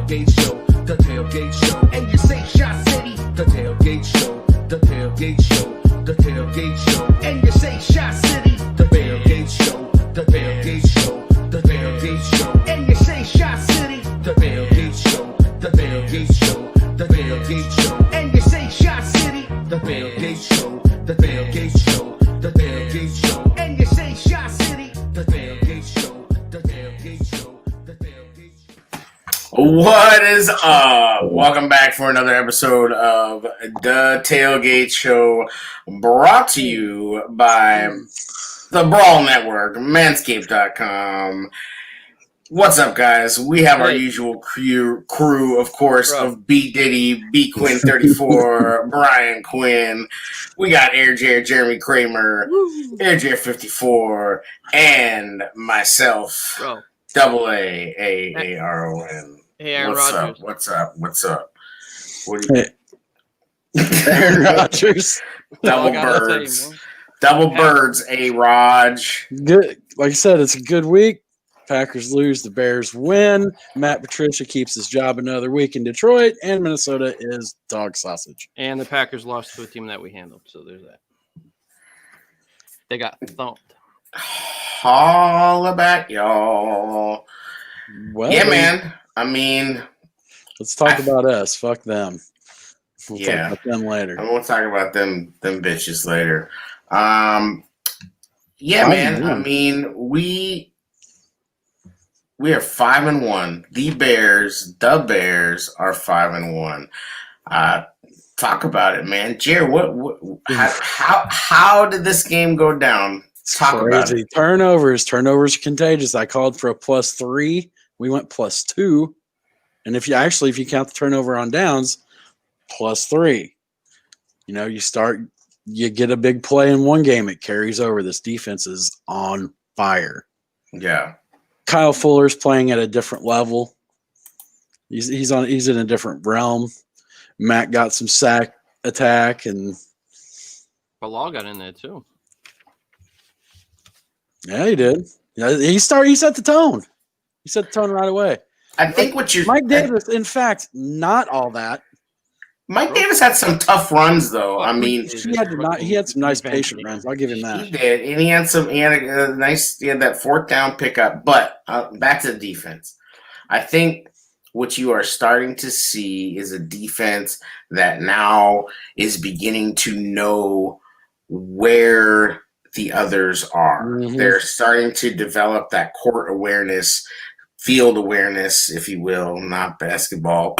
tailgate show, the tailgate show. And you say Shot City, the tailgate show, the tailgate show, the tailgate show. And you say Shot City, the tailgate show, the tailgate show, the tailgate show. And you say Shot City, the tailgate show, the tailgate show, the tailgate show. And you say Shot City, the tailgate show, the tailgate show, the tailgate show. And you say Shot City, the tailgate show, the tailgate show, the tailgate show. What is up? Welcome back for another episode of The Tailgate Show, brought to you by the Brawl Network, Manscaped.com. What's up, guys? We have our usual crew, of course, of B. Diddy, B. Quinn 34, Brian Quinn. We got Air J, Jeremy Kramer, Air J 54, and myself, Double A R O N. Hey, Aaron What's Rodgers. up? What's up? What's up? What do you Aaron Rodgers. Double birds. Double birds, A-Raj. Good. Like I said, it's a good week. Packers lose, the Bears win. Matt Patricia keeps his job another week in Detroit, and Minnesota is dog sausage. And the Packers lost to a team that we handled, so there's that. They got thumped. All about y'all. Well, Yeah, man. I mean, let's talk about us. Fuck them. We'll Yeah. talk about them later. I'm gonna talk about them bitches later. Yeah, man. I mean, we are 5-1. The Bears are 5-1. Talk about it, man. Jared, how did this game go down? Talk about it. Turnovers are contagious. I called for a +3. We went +2. And if you count the turnover on downs, +3. You get a big play in one game, it carries over. This defense is on fire. Yeah. Kyle Fuller's playing at a different level. He's in a different realm. Matt got some sack attack, and Bilal got in there too. yeah, he did. Yeah, he set the tone. He set the tone right away. I think Mike Davis, in fact, not all that. Mike Davis had some tough runs, though. I mean, He had some nice patient runs. I'll give him that. he did, and he had that fourth down pickup. But back to the defense. I think what you are starting to see is a defense that now is beginning to know where the others are. Mm-hmm. They're starting to develop that court awareness, field awareness, if you will, not basketball,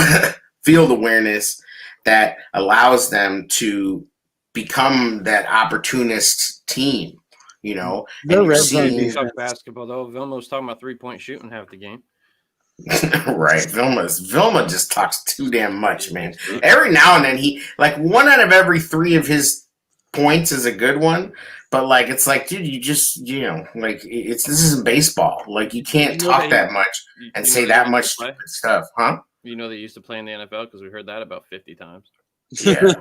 field awareness that allows them to become that opportunist team, They're red They zone suck basketball though. Vilma was talking about 3-point shooting half the game. Right. Vilma just talks too damn much, man. Every now and then one out of every 3 of his points is a good one. But it's like, dude, you just, this isn't baseball. You can't talk that much and say that much stupid stuff, huh? You know they used to play in the NFL because we heard that about 50 times. Yeah,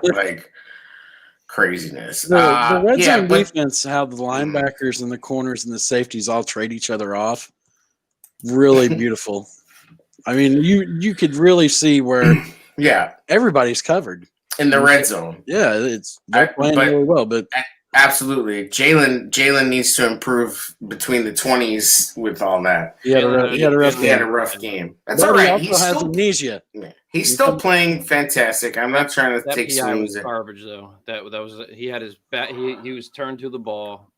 craziness. The red zone defense, how the linebackers and the corners and the safeties all trade each other off, really beautiful. I mean, you could really see where everybody's covered in the red zone. Yeah, they're playing really well, but absolutely, Jalen needs to improve between the 20s with all that. He had a rough game. That's all right. He also has amnesia. He's still playing fantastic. I'm not trying to take swings. That PI was garbage though. That was he had his bat. He was turned to the ball.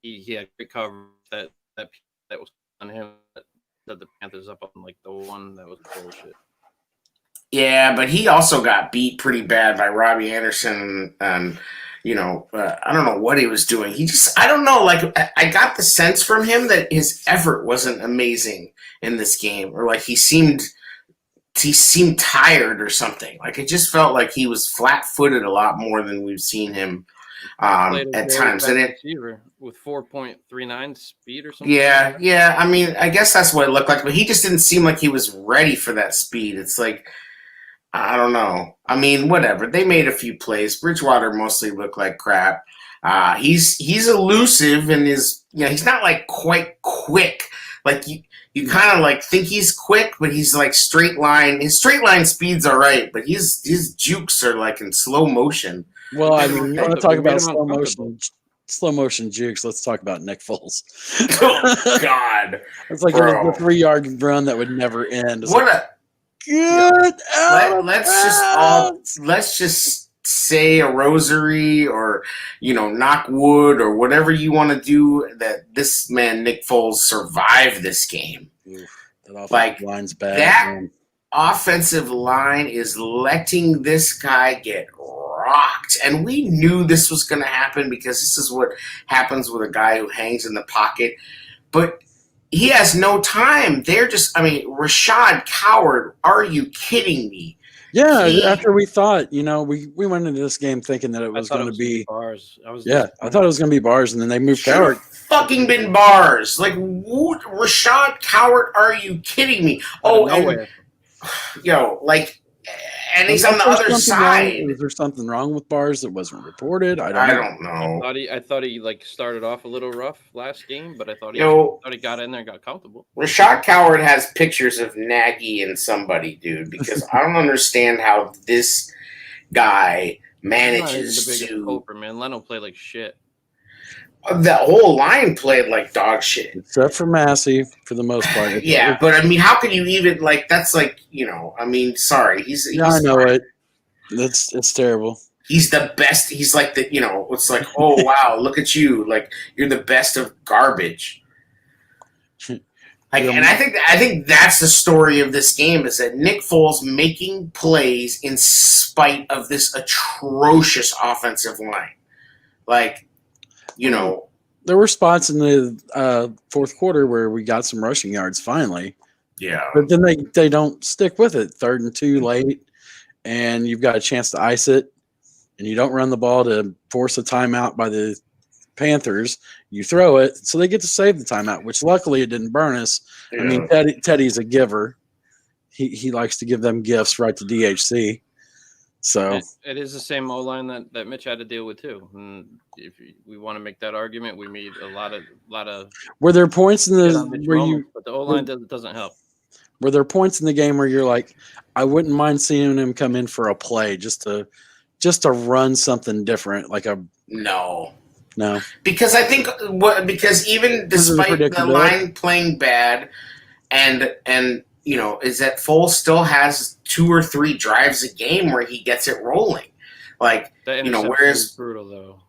He had great coverage. That was on him. That the Panthers up on the one that was bullshit. Yeah, but he also got beat pretty bad by Robbie Anderson, and I don't know what he was doing. I don't know. I got the sense from him that his effort wasn't amazing in this game, or he seemed tired or something. It just felt like he was flat-footed a lot more than we've seen him at times. And with 4.39 speed or something. Yeah. I mean, I guess that's what it looked like, but he just didn't seem like he was ready for that speed. It's I don't know. I mean, whatever. They made a few plays. Bridgewater mostly looked like crap. He's elusive and he's not quite quick. you kind of like think he's quick, but he's like straight line. His straight line speed's all right, but his jukes are like in slow motion. Well, I mean, you want to talk about uncomfortable. slow motion jukes? Let's talk about Nick Foles. Oh God! It's like Bro. a 3-yard run that would never end. It's What like, a good. let's just say a rosary or knock wood or whatever you want to do that this man Nick Foles survived this game. That offensive Like, line's bad. that man. offensive line is letting this guy get rocked, and we knew this was going to happen because this is what happens with a guy who hangs in the pocket. But he has no time. Rashad Coward, are you kidding me? Yeah, after we thought, we went into this game thinking that it was going to be bars. I thought it was going to be bars, and then they moved Coward. Fucking been bars. Like, Rashad Coward, are you kidding me? And he's on the other side. Was there something wrong with bars that wasn't reported? I don't know. I thought he like started off a little rough last game, but I thought he got in there and got comfortable. Rashad Coward has pictures of Nagy and somebody, dude, because I don't understand how this guy manages to. Poker, man. Leno played like shit. The whole line played like dog shit. Except for Massey, for the most part. Yeah, but I mean, how can you even, like, that's like, sorry. He's I know it. It's terrible. He's the best. He's like it's like, oh, wow, look at you. Like, you're the best of garbage. Like, and I think that's the story of this game is that Nick Foles making plays in spite of this atrocious offensive line. Like, there were spots in the fourth quarter where we got some rushing yards finally. Yeah. But then they don't stick with it. 3rd and 2 late, and you've got a chance to ice it, and you don't run the ball to force a timeout by the Panthers. You throw it, so they get to save the timeout, which luckily it didn't burn us. Yeah. I mean, Teddy's a giver. He likes to give them gifts right to DHC. So it is the same O-line that Mitch had to deal with too. And if we want to make that argument, we made a lot of. Were there points in but the O-line doesn't help. Were there points in the game where you're like, I wouldn't mind seeing him come in for a play just to run something different, like a no. Because I think because even despite the line playing bad, and is that Foles still has 2 or 3 drives a game where he gets it rolling. Like, whereas brutal though.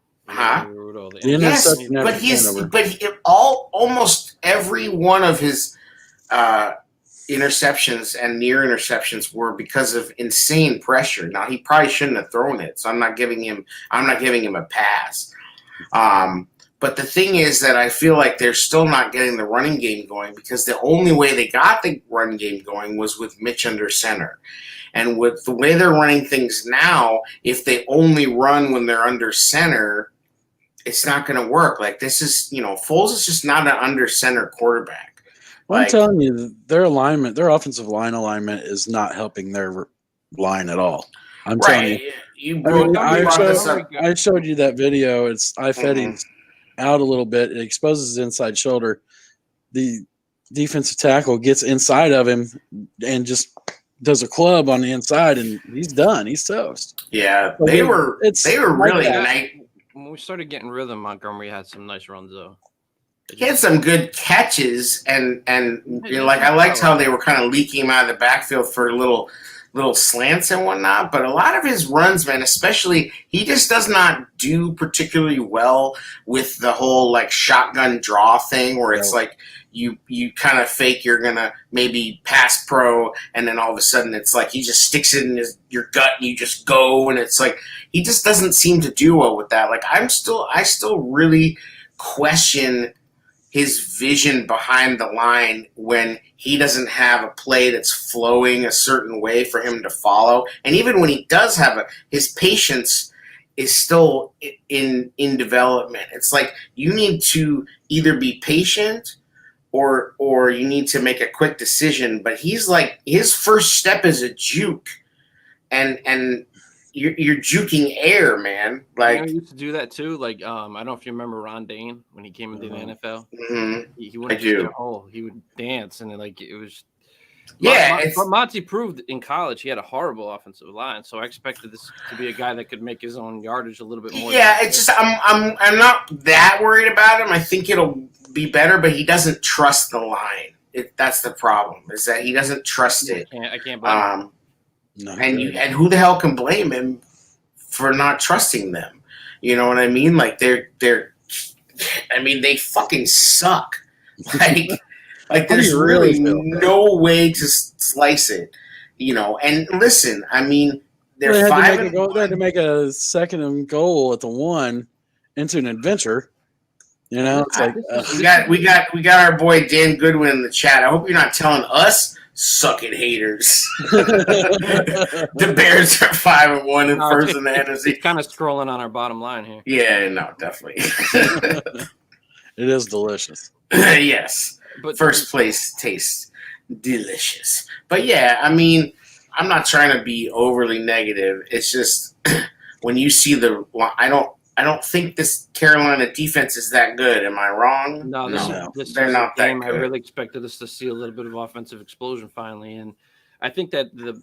Brutal. Yes, but almost every one of his interceptions and near interceptions were because of insane pressure. Now, he probably shouldn't have thrown it, so I'm not giving him a pass. But the thing is that I feel like they're still not getting the running game going because the only way they got the run game going was with Mitch under center. And with the way they're running things now, if they only run when they're under center, it's not going to work. Like, this is, Foles is just not an under center quarterback. Well, I'm telling you, their offensive line alignment is not helping their line at all. I'm telling you. I showed you that video. I fed him out a little bit. It exposes his inside shoulder. The defensive tackle gets inside of him and just does a club on the inside, and he's done. He's toast. Yeah, they were really nice. When we started getting rhythm, Montgomery had some nice runs though. He had some good catches, and I liked how they were kind of leaking him out of the backfield for little slants and whatnot, but a lot of his runs, man, especially, he just does not do particularly well with the whole like shotgun draw thing where it's like you kind of fake you're gonna maybe pass pro, and then all of a sudden it's like he just sticks it in your gut and you just go, and it's like he just doesn't seem to do well with that. Like, I still really question his vision behind the line when he doesn't have a play that's flowing a certain way for him to follow. And even when he does have his patience is still in development. It's like you need to either be patient or you need to make a quick decision. But he's like, his first step is a juke. And you're juking air, man. Like he used to do that too. Like I don't know if you remember Ron Dane when he came into the NFL. He wouldn't just get a hole. He would dance, and it was. But Monty proved in college he had a horrible offensive line, so I expected this to be a guy that could make his own yardage a little bit more. Yeah, it's just I'm not that worried about him. I think it'll be better, but he doesn't trust the line. That's the problem. Is that he doesn't trust it. I can't blame him. No, and who the hell can blame him for not trusting them? You know what I mean? Like they fucking suck. Like there's really no way to slice it, you know. And listen, I mean, they're they five. They had to make a second and goal at the 1 into an adventure. You know, it's like we got our boy Dan Goodwin in the chat. I hope you're not telling us sucking haters. The Bears are 5-1 and first in the NFC. Kind of scrolling on our bottom line here. Yeah, no, definitely. It is delicious. Yes. But first place tastes delicious. But yeah, I mean, I'm not trying to be overly negative. It's just when you see I don't think this Carolina defense is that good. Am I wrong? No, they're not that good. I really expected us to see a little bit of offensive explosion finally, and I think that the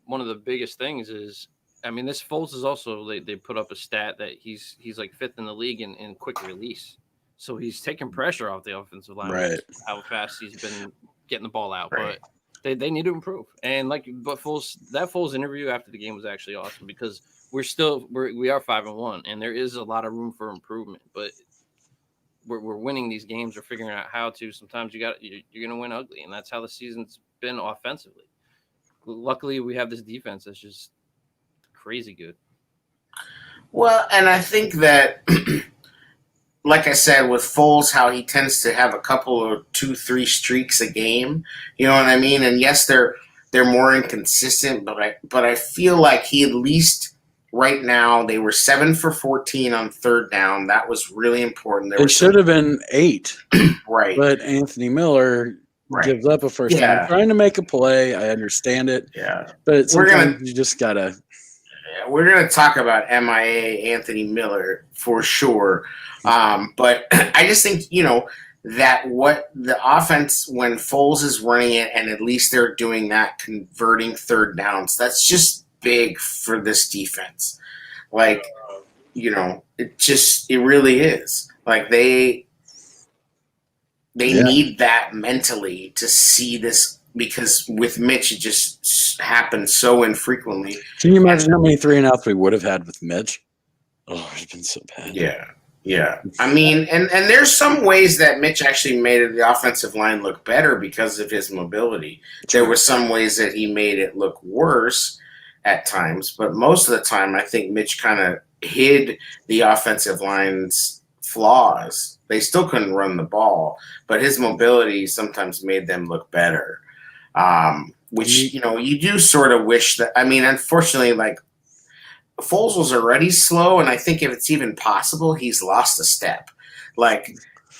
one of the biggest things is, I mean, this Foles is also they put up a stat that he's like 5th in the league in quick release. So he's taking pressure off the offensive line. Right. How fast he's been getting the ball out. Right. But they need to improve. And that Foles interview after the game was actually awesome because we are 5-1 and there is a lot of room for improvement. But we're winning these games. We're figuring out how to. Sometimes you're gonna win ugly, and that's how the season's been offensively. Luckily, we have this defense that's just crazy good. Well, and I think that like I said, with Foles, how he tends to have a couple of 2-3 streaks a game, you know what I mean? And yes, they're more inconsistent, but I feel like he at least right now they were 7 for 14 on third down. That was really important. It should have been 8, right? But Anthony Miller gives up a first down, trying to make a play. I understand it. Yeah, but sometimes you just gotta. Yeah, we're gonna talk about MIA Anthony Miller for sure. But I just think, you know, that what the offense, when Foles is running it and at least they're doing that, converting third downs, that's just big for this defense. Like, you know, it really is. Like they need that mentally to see this, because with Mitch, it just happens so infrequently. Can you imagine how many 3-and-outs we would have had with Mitch? Oh, it's been so bad. Yeah. I mean, and there's some ways that Mitch actually made the offensive line look better because of his mobility. There were some ways that he made it look worse at times, but most of the time I think Mitch kind of hid the offensive line's flaws. They still couldn't run the ball, but his mobility sometimes made them look better. Which, you know, you do sort of wish that, I mean, unfortunately, like, Foles was already slow, and I think if it's even possible, he's lost a step. Like,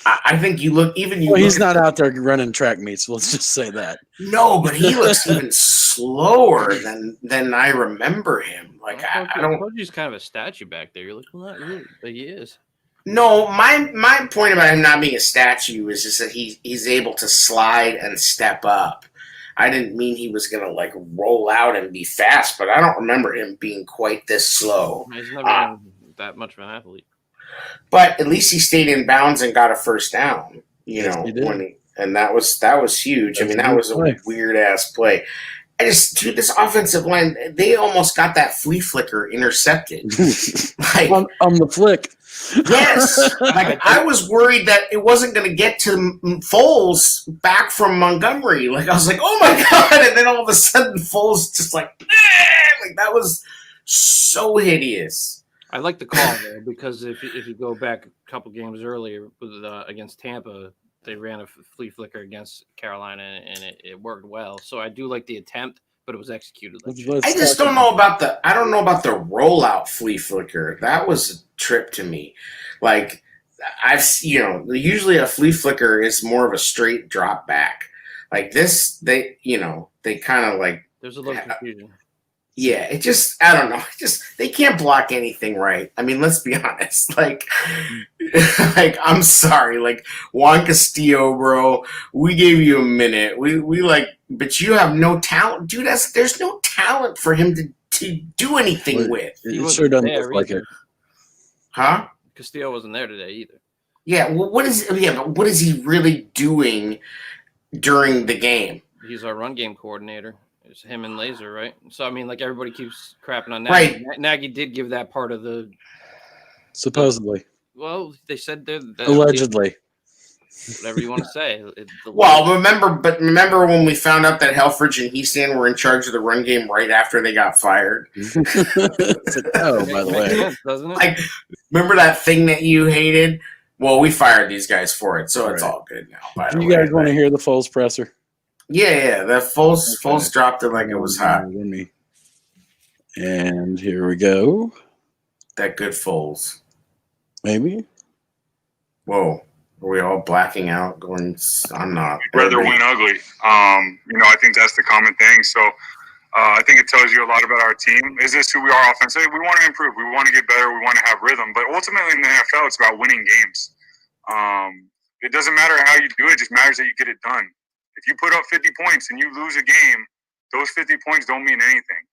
I think he's not out there running track meets. Let's just say that. No, but he looks even slower than I remember him. Like, I don't. He's kind of a statue back there. You're like, well, not really, but he is. No, my point about him not being a statue is just that he's able to slide and step up. I didn't mean he was going to, like, roll out and be fast, but I don't remember him being quite this slow. He's never been that much of an athlete. But at least he stayed in bounds and got a first down, and that was huge. I mean, that was a weird-ass play. This offensive line, they almost got that flea flicker intercepted. Like on the flick. Yes. Like, I was worried that it wasn't going to get to Foles back from Montgomery. Like, I was like, oh my God. And then all of a sudden Foles just like that was so hideous. I like the call there because if you go back a couple games earlier against Tampa, they ran a flea flicker against Carolina and it worked well. So I do like the attempt, but it was executed. I just don't know about the rollout flea flicker. That was a trip to me. Like, usually a flea flicker is more of a straight drop back. Like this, they kind of like. There's a little confusion. Yeah, it just, I don't know. They can't block anything right. I mean, let's be honest. Like, I'm sorry. Like, Juan Castillo, bro, we gave you a minute. We like, but you have no talent. Dude, there's no talent for him to do anything with. It sure doesn't look like it. Huh? Castillo wasn't there today either. Yeah, well, but what is he really doing during the game? He's our run game coordinator. It's him and Laser, right? So, I mean, like, everybody keeps crapping on Nagy. Right. Nagy did give that part of the... Supposedly. Well, they said that... Allegedly. Whatever you want to say. Well, remember when we found out that Helfrich and Heaston were in charge of the run game right after they got fired? It's like, oh, by the way. Sense, doesn't it? Like, remember that thing that you hated? Well, we fired these guys for it, so it's all good now. By the way, you guys want to hear the Foles presser? Yeah. The Foles dropped it like it was hot. And here we go. That good Foles. Maybe. Whoa. Are we all blacking out? I'm not. You'd rather win ugly. I think that's the common thing. So I think it tells you a lot about our team. Is this who we are offensively? We want to improve. We want to get better. We want to have rhythm. But ultimately in the NFL, it's about winning games. It doesn't matter how you do it. It just matters that you get it done. If you put up 50 points and you lose a game, those 50 points don't mean anything.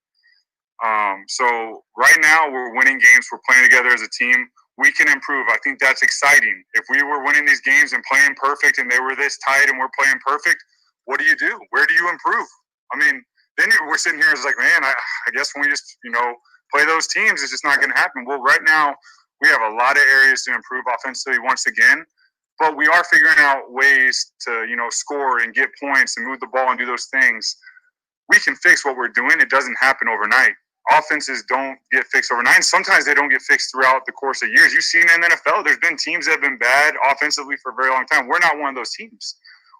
So right now we're winning games. We're playing together as a team. We can improve. I think that's exciting. If we were winning these games and playing perfect and they were this tight and we're playing perfect, what do you do? Where do you improve? I mean, then we're sitting here, it's like, man, I guess when we just, play those teams, it's just not going to happen. Well, right now we have a lot of areas to improve offensively once again, but we are figuring out ways to, score and get points and move the ball and do those things. We can fix what we're doing. It doesn't happen overnight. Offenses don't get fixed overnight. Sometimes they don't get fixed throughout the course of years. You've seen in the NFL, there's been teams that have been bad offensively for a very long time. We're not one of those teams.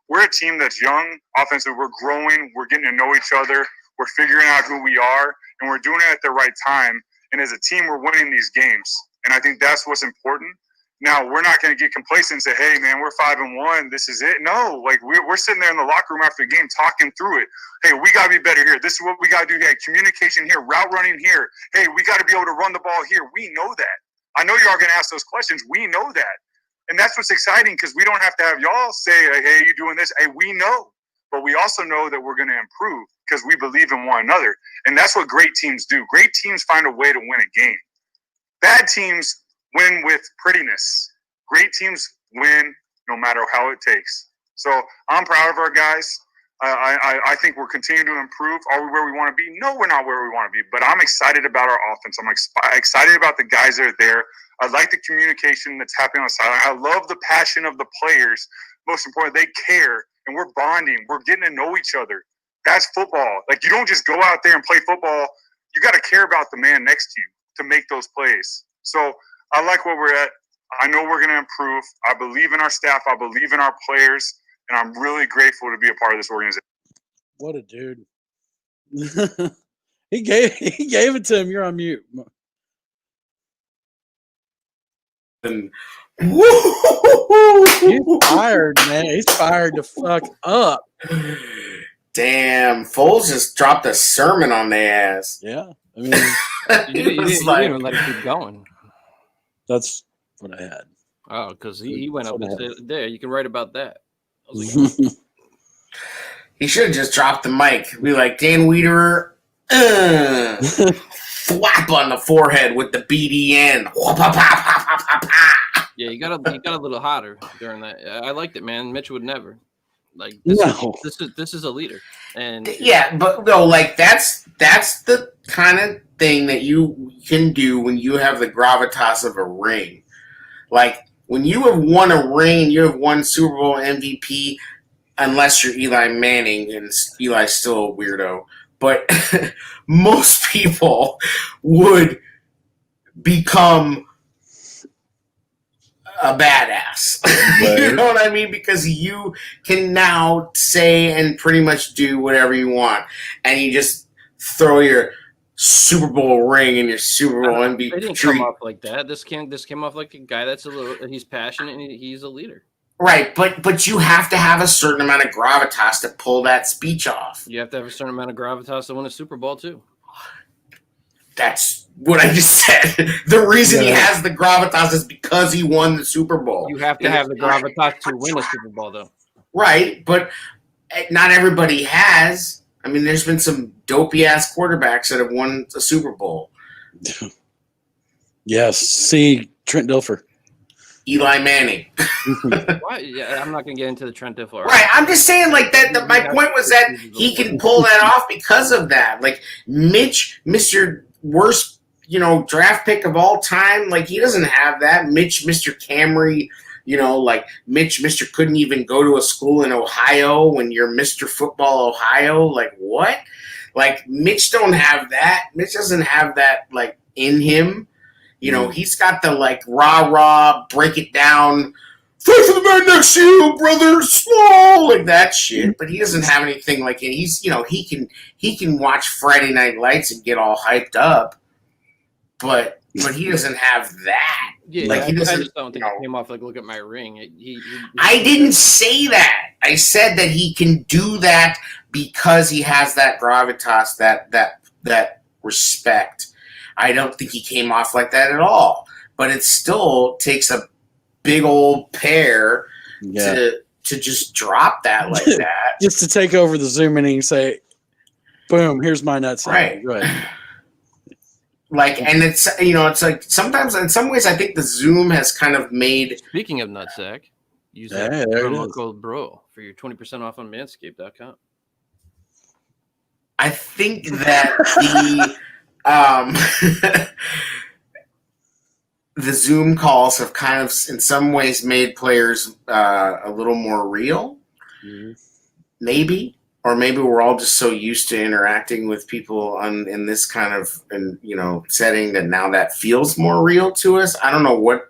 We're a team that's young offensively. We're growing. We're getting to know each other. We're figuring out who we are, and we're doing it at the right time. And as a team, we're winning these games. And I think that's what's important. Now, we're not going to get complacent and say, hey, man, we're 5-1. This is it. No, like we're sitting there in the locker room after the game talking through it. Hey, we got to be better here. This is what we got to do here. Communication here, route running here. Hey, we got to be able to run the ball here. We know that. I know you are going to ask those questions. We know that. And that's what's exciting because we don't have to have y'all say, hey, you doing this? Hey, we know. But we also know that we're going to improve because we believe in one another. And that's what great teams do. Great teams find a way to win a game. Bad teams win with prettiness. Great teams win no matter how it takes. So I'm proud of our guys. I think we're continuing to improve. Are we where we want to be? No, we're not where we want to be. But I'm excited about our offense. I'm excited about the guys that are there. I like the communication that's happening on the sideline. I love the passion of the players. Most important, they care, and we're bonding. We're getting to know each other. That's football. Like, you don't just go out there and play football. You got to care about the man next to you to make those plays. So I like where we're at. I know we're going to improve. I believe in our staff. I believe in our players. And I'm really grateful to be a part of this organization. What a dude. He gave it to him. You're on mute. And He's fired, man. He's fired to fuck up. damn, Foles just dropped a sermon on their ass. Yeah. I mean, You didn't even let it keep going. that's what I had. Oh, because he went up and said, there, you can write about that. I was like, He should have just dropped the mic. Be like, Dan Wiederer, flap on the forehead with the BDN. yeah, he got a little hotter during that. I liked it, man. Mitch would never. Like this is a leader. And yeah, but no, like that's the kind of thing that you can do when you have the gravitas of a ring. Like when you have won a ring, you have won Super Bowl MVP, unless you're Eli Manning, and Eli's still a weirdo. But most people would become a badass. You know what I mean? Because you can now say and pretty much do whatever you want. And you just throw your Super Bowl ring and your Super Bowl MVP. They didn't come off like that. This came off like a guy that's he's passionate and he's a leader. Right, but you have to have a certain amount of gravitas to pull that speech off. You have to have a certain amount of gravitas to win a Super Bowl too. That's what I just said. The reason he has the gravitas is because he won the Super Bowl. You have to have the gravitas to win a Super Bowl, though. Right, but not everybody has. I mean, there's been some dopey-ass quarterbacks that have won a Super Bowl. Yes, see Trent Dilfer. Eli Manning. Why? Yeah, I'm not going to get into the Trent Dilfer. Right, I'm just saying, like, that. My point was that he can pull that off because of that. Like, Mitch, Mr. Worst, draft pick of all time, like, he doesn't have that. Mitch, Mr. Camry, like, Mitch, Mr. couldn't even go to a school in Ohio when you're Mr. Football Ohio. Like, what? Like, Mitch don't have that. Mitch doesn't have that, like, in him. He's got the, like, rah-rah, break it down, fight for the man next to you, brother, small, like that shit. But he doesn't have anything like it. He's, he can watch Friday Night Lights and get all hyped up, but he doesn't have that. Yeah, like, he doesn't, I just don't think it came off like, look at my ring. I didn't say that. I said that he can do that because he has that gravitas, that respect. I don't think he came off like that at all. But it still takes a big old pair to just drop that like that. Just to take over the Zoom meeting and say, boom, here's my nuts. Right. Go ahead. Like, and it's, it's like sometimes in some ways I think the Zoom has kind of made. Speaking of nutsack, use that promo code BRO for your 20% off on manscaped.com. I think that the Zoom calls have kind of, in some ways, made players a little more real. Mm-hmm. Maybe. Or maybe we're all just so used to interacting with people in this kind of setting that now that feels more real to us. I don't know what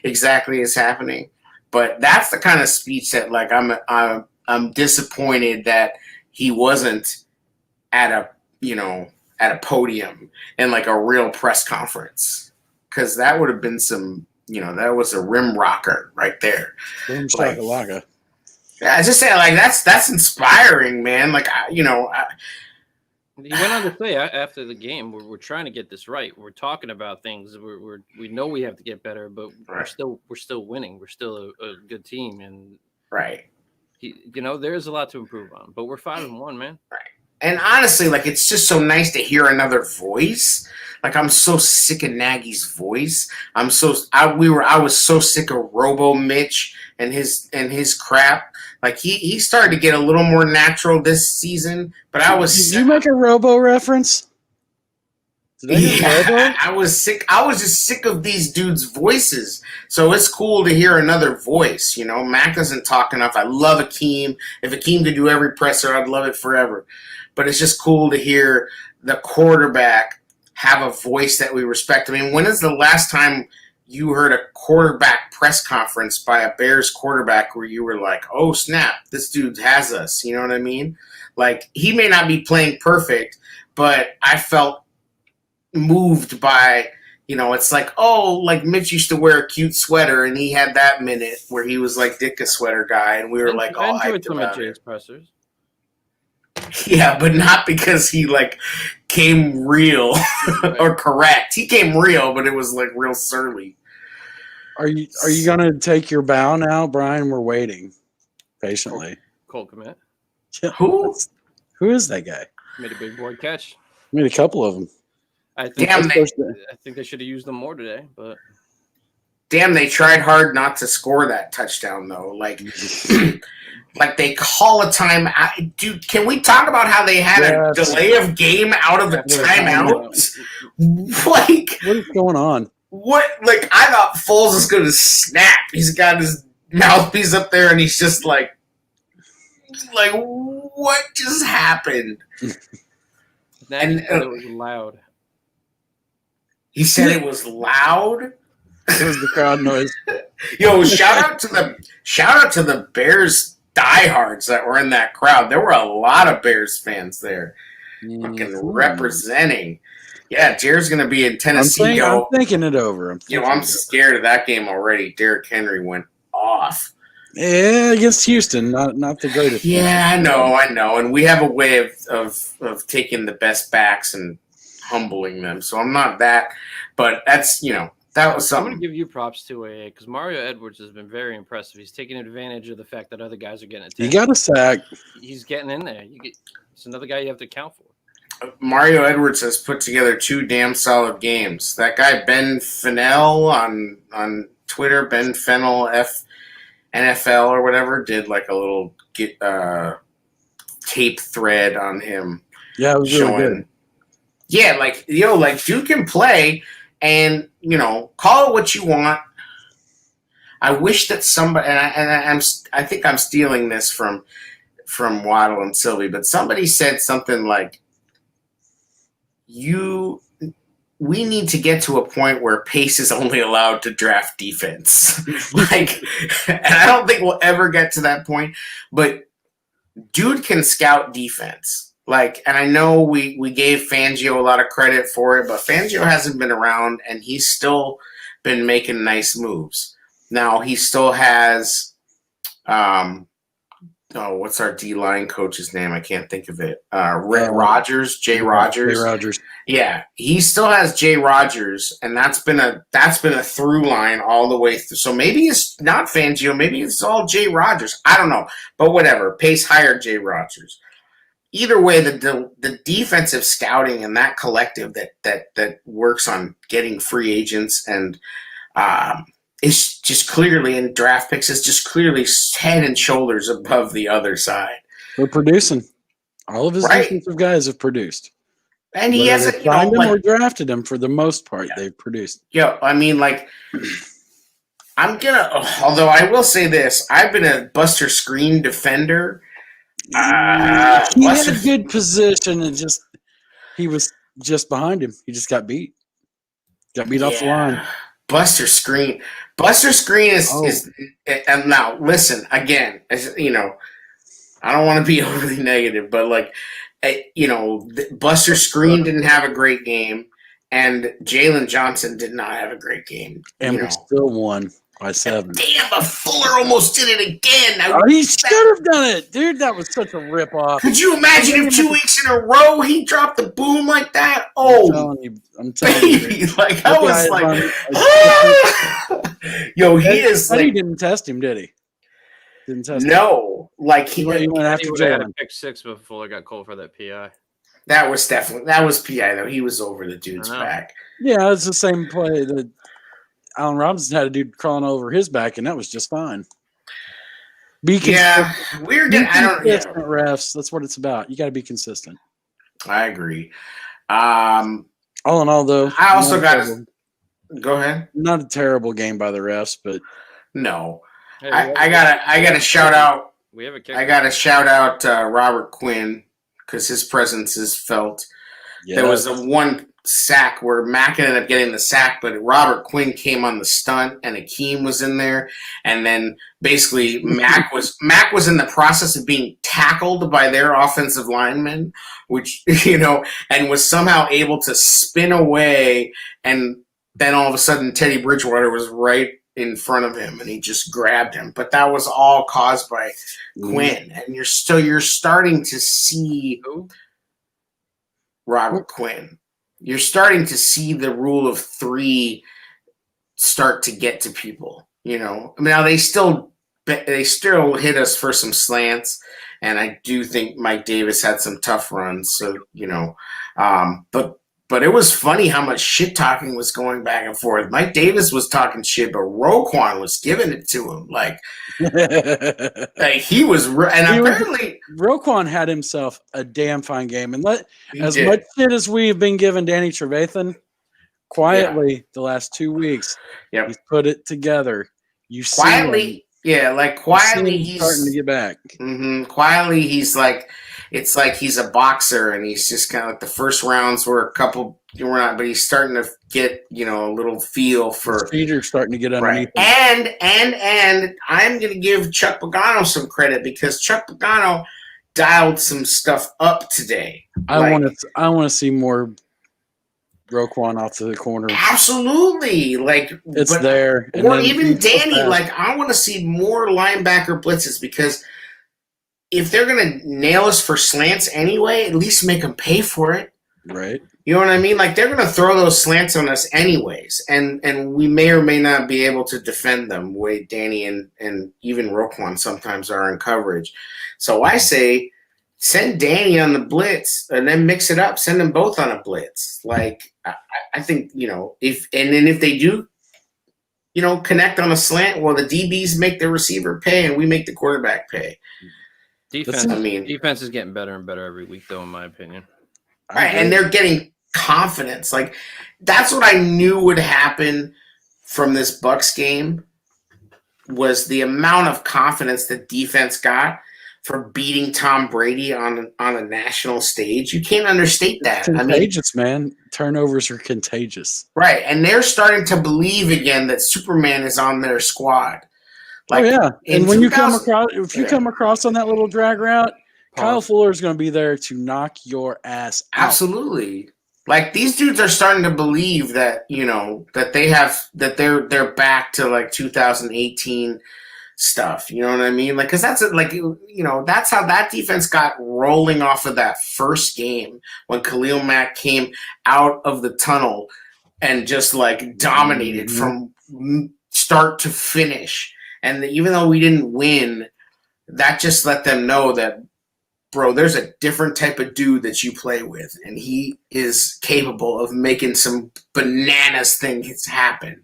exactly is happening, but that's the kind of speech that, like, I'm disappointed that he wasn't at a podium and like a real press conference, because that would have been some, that was a rim rocker right there. Boom shakalaka. Yeah, I just say, like, that's inspiring, man. Like, he went on to say after the game, we're trying to get this right. We're talking about things. We know we have to get better, but we're still winning. We're still a good team, and right. There's a lot to improve on, but we're 5-1, man. Right. And honestly, like, it's just so nice to hear another voice. Like, I'm so sick of Nagy's voice. I was so sick of Robo Mitch and his crap. Like, he started to get a little more natural this season, but I was. Did you make a Robo reference? Yeah, I was sick. I was just sick of these dudes' voices. So it's cool to hear another voice. Mac doesn't talk enough. I love Akeem. If Akeem could do every presser, I'd love it forever. But it's just cool to hear the quarterback have a voice that we respect. I mean, when is the last time you heard a quarterback press conference by a Bears quarterback where you were like, oh, snap, this dude has us? You know what I mean? Like, he may not be playing perfect, but I felt moved by, it's like, oh, like Mitch used to wear a cute sweater and he had that minute where he was like Dick a sweater guy and we were like all hyped about it. Pressers. Yeah, but not because he like came real or correct. He came real, but it was like real surly. Are you gonna take your bow now, Brian? We're waiting patiently. Cole Kmet. Yeah. Who is that guy? Made a big boy catch. Made a couple of them. I think they should have used them more today, but damn, they tried hard not to score that touchdown though. Like, like they call a timeout. Dude, can we talk about how they had a delay of game out of a timeout? Like, what is going on? What? Like, I thought Foles was going to snap. He's got his mouthpiece up there, and he's just like, what just happened? And it was loud. He said it was loud. It was the crowd noise. Yo, shout out to the Bears diehards that were in that crowd. There were a lot of Bears fans there, fucking representing. Yeah, Jared's going to be in Tennessee. I'm thinking it over. I'm scared of that game already. Derrick Henry went off. Yeah, against Houston, not the greatest. Yeah, I know. And we have a way of taking the best backs and humbling them. So I'm not that, but that's that was I'm going something. to give you props to AA because Mario Edwards has been very impressive. He's taking advantage of the fact that other guys are getting attention. He got a sack. He's getting in there. It's another guy you have to account for. Mario Edwards has put together 2 damn solid games. That guy Ben Fennell on Twitter, Ben Fennell NFL or whatever, did like a little tape thread on him. Yeah, it was showing, really good. Yeah, like dude can play, and call it what you want. I wish that somebody, I think I'm stealing this from Waddle and Sylvie, but somebody said something like, we need to get to a point where Pace is only allowed to draft defense. And I don't think we'll ever get to that point, but dude can scout defense. And I know we gave Fangio a lot of credit for it, but Fangio hasn't been around, and he's still been making nice moves. Now he still has, what's our D-line coach's name? I can't think of it. Rogers, Jay Rogers. Jay Rogers. Yeah, he still has Jay Rogers, and that's been a through line all the way through. So maybe it's not Fangio, maybe it's all Jay Rogers. I don't know, but whatever. Pace hired Jay Rogers. Either way, the defensive scouting and that collective that works on getting free agents and is just clearly in draft picks is just clearly head and shoulders above the other side. We're producing. All of his defensive guys have produced. And he hasn't signed him or drafted him for the most part. Yeah. They've produced. Yeah, I mean, although I will say this, I've been a Buster Screen defender. He had a good position, and he was just behind him. He just got beat. Got beat off the line. Buster Screen is and now listen again. I don't want to be overly negative, but Buster Screen didn't have a great game, and Jalen Johnson did not have a great game. And we still won by 7. Damn, but Fuller almost did it again. He should have done it, dude. That was such a rip-off. Could you imagine if 2 weeks in a row he dropped the boom like that? Oh, I'm telling you. I was yo, he is he didn't test him, did he? Didn't test him. No, he went after Jalen. Had a pick 6 before I got called for that PI. That was PI though. He was over the dude's back. Yeah, it's the same play that Allen Robinson had a dude crawling over his back, and that was just fine. We're getting. I don't. Refs. That's what it's about. You got to be consistent. I agree. All in all, though, I also got to go ahead. Not a terrible game by the refs, but no. Hey, I gotta shout out. We have a kicker. I gotta shout out Robert Quinn because his presence is felt. Yeah. There was a one sack where Mack ended up getting the sack, but Robert Quinn came on the stunt, and Akeem was in there, and then basically Mack was in the process of being tackled by their offensive lineman, which and was somehow able to spin away, and then all of a sudden Teddy Bridgewater was right in front of him, and he just grabbed him. But that was all caused by Quinn, and you're starting to see Robert Quinn. You're starting to see the rule of 3 start to get to people. Now they still hit us for some slants, and I do think Mike Davis had some tough runs. So but it was funny how much shit talking was going back and forth. Mike Davis was talking shit, but Roquan was giving it to him he was. Apparently Roquan had himself a damn fine game, and much shit as we have been giving Danny Trevathan quietly the last 2 weeks. Yep. He's put it together. You quietly, quietly he's starting to get back. Mm-hmm. Quietly, he's it's like he's a boxer, and he's just kind of the first rounds were a couple. We're not, but he's starting to get a little feel for. His feet are starting to get underneath. Right. And I'm going to give Chuck Pagano some credit because Chuck Pagano dialed some stuff up today. I want to see more Roquan off to the corner. Absolutely, it's there. Or even Danny. I want to see more linebacker blitzes because if they're going to nail us for slants anyway, at least make them pay for it. Right. You know what I mean? Like they're going to throw those slants on us anyways, and we may or may not be able to defend them. Way Danny and even Roquan sometimes are in coverage. So I say send Danny on the blitz and then mix it up. Send them both on a blitz. Like I think if they do connect on a slant, well the DBs make the receiver pay and we make the quarterback pay. Defense is getting better and better every week, though, in my opinion. Right, and they're getting confidence. Like that's what I knew would happen from this Bucs game was the amount of confidence that defense got for beating Tom Brady on a national stage. You can't understate that. Contagious, man. Turnovers are contagious. Right, and they're starting to believe again that Superman is on their squad. Like, and when you come across on that little drag route, Kyle Fuller is going to be there to knock your ass out. Absolutely. Like these dudes are starting to believe that that they're back to like 2018 stuff. You know what I mean? Like because that's that's how that defense got rolling off of that first game when Khalil Mack came out of the tunnel and just like dominated from start to finish. And even though we didn't win, that just let them know that, bro, there's a different type of dude that you play with, and he is capable of making some bananas things happen.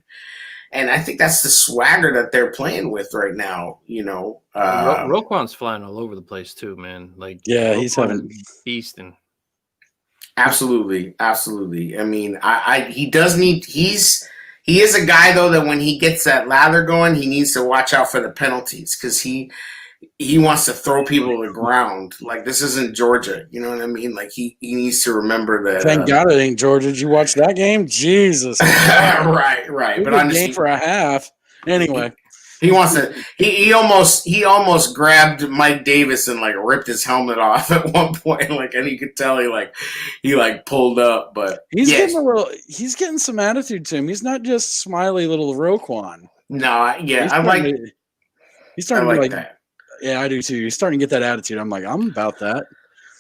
And I think that's the swagger that they're playing with right now. Roquan's flying all over the place too, man. Like, he's having feasting. Absolutely. I mean, he is a guy though that when he gets that lather going, he needs to watch out for the penalties because he wants to throw people to the ground. Like this isn't Georgia, you know what I mean? Like he needs to remember that. Thank God it ain't Georgia. Did you watch that game? Jesus. right. But I'm game for a half. Anyway, he wants to. He almost grabbed Mike Davis and like ripped his helmet off at one point. Like, and you could tell he pulled up, but he's getting some attitude to him. He's not just smiley little Roquan. No, he's starting to like that. Yeah, I do too. He's starting to get that attitude. I'm like, I'm about that.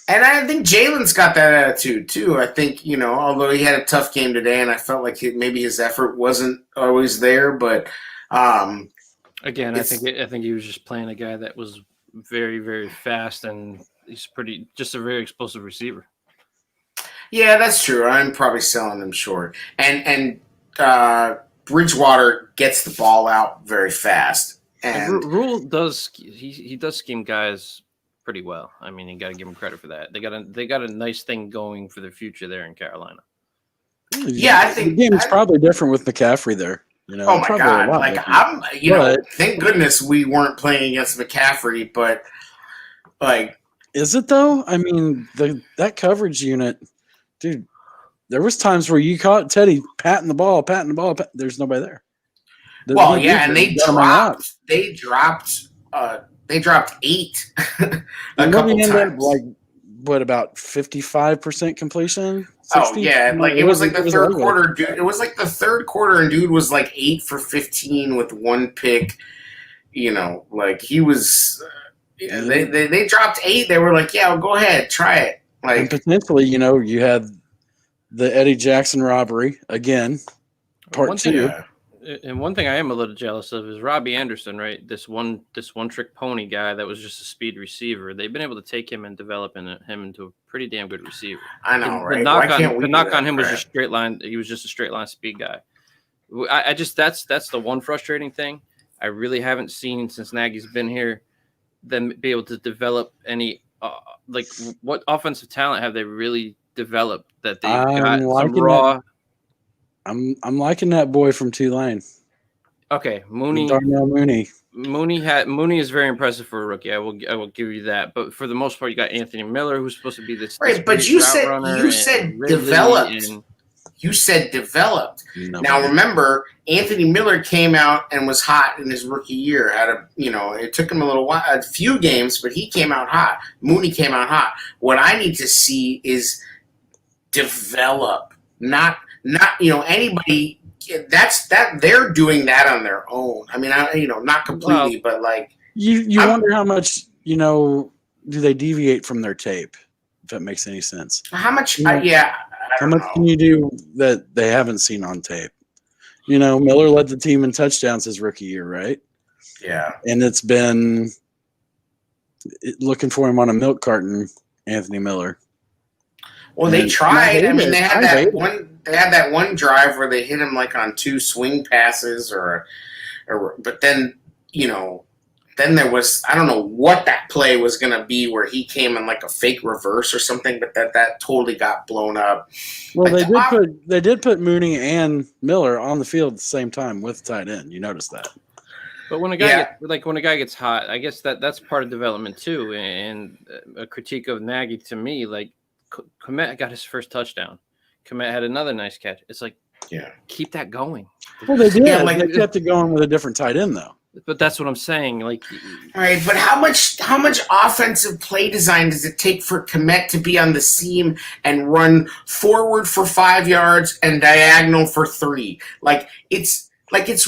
And I think Jalen's got that attitude too. I think although he had a tough game today, and I felt like maybe his effort wasn't always there, but. Again, I think he was just playing a guy that was very, very fast, and he's just a very explosive receiver. Yeah, that's true. I'm probably selling him short. And Bridgewater gets the ball out very fast. And Rule does he does scheme guys pretty well. I mean, you got to give him credit for that. They got a nice thing going for the future there in Carolina. Yeah, I think the game's probably different with McCaffrey there. Oh my God! Like thank goodness we weren't playing against McCaffrey, but like, is it though? I mean, that coverage unit, dude. There was times where you caught Teddy patting the ball. There's nobody there. And they dropped 8 a couple times. Like what about 55% completion? 60? Oh yeah, like it was like the third quarter, dude. It was like the third quarter, and dude was like 8 for 15 with 1 pick. Like he was. They dropped 8. They were like, "Yeah, well, go ahead, try it." Like and potentially, you had the Eddie Jackson robbery again, part 2. And one thing I am a little jealous of is Robbie Anderson, right? This one trick pony guy that was just a speed receiver. They've been able to take him and develop him into a pretty damn good receiver. I know, right? The knock on him was just straight line. He was just a straight line speed guy. I just that's the one frustrating thing. I really haven't seen since Nagy's been here them be able to develop any what offensive talent have they really developed that they've got some raw. I'm liking that boy from Tulane. Okay, Mooney. Darnell Mooney. Mooney is very impressive for a rookie. I will give you that. But for the most part, you got Anthony Miller, who's supposed to be this right. But you said developed. You said developed. Now remember, Anthony Miller came out and was hot in his rookie year. It took him a few games, but he came out hot. Mooney came out hot. What I need to see is develop, not anybody. That's they're doing that on their own. I mean, not completely, but like you wonder how much do they deviate from their tape, if that makes any sense. How much? How much can you do that they haven't seen on tape? You know, Miller led the team in touchdowns his rookie year, right? Yeah. And it's been looking for him on a milk carton, Anthony Miller. Well, they tried. I mean, they had that one drive where they hit him like on 2 swing passes, but then then there was, I don't know what that play was going to be where he came in like a fake reverse or something, but that totally got blown up. Well, they did put Mooney and Miller on the field at the same time with tight end. You noticed that. But when a guy gets hot, I guess that's part of development too. And a critique of Nagy to me, like Komet got his first touchdown. Komet had another nice catch. It's like, keep that going. Well, they did. They kept it going with a different tight end though. But that's what I'm saying. Like, all right, but how much offensive play design does it take for Komet to be on the seam and run forward for 5 yards and diagonal for 3? It's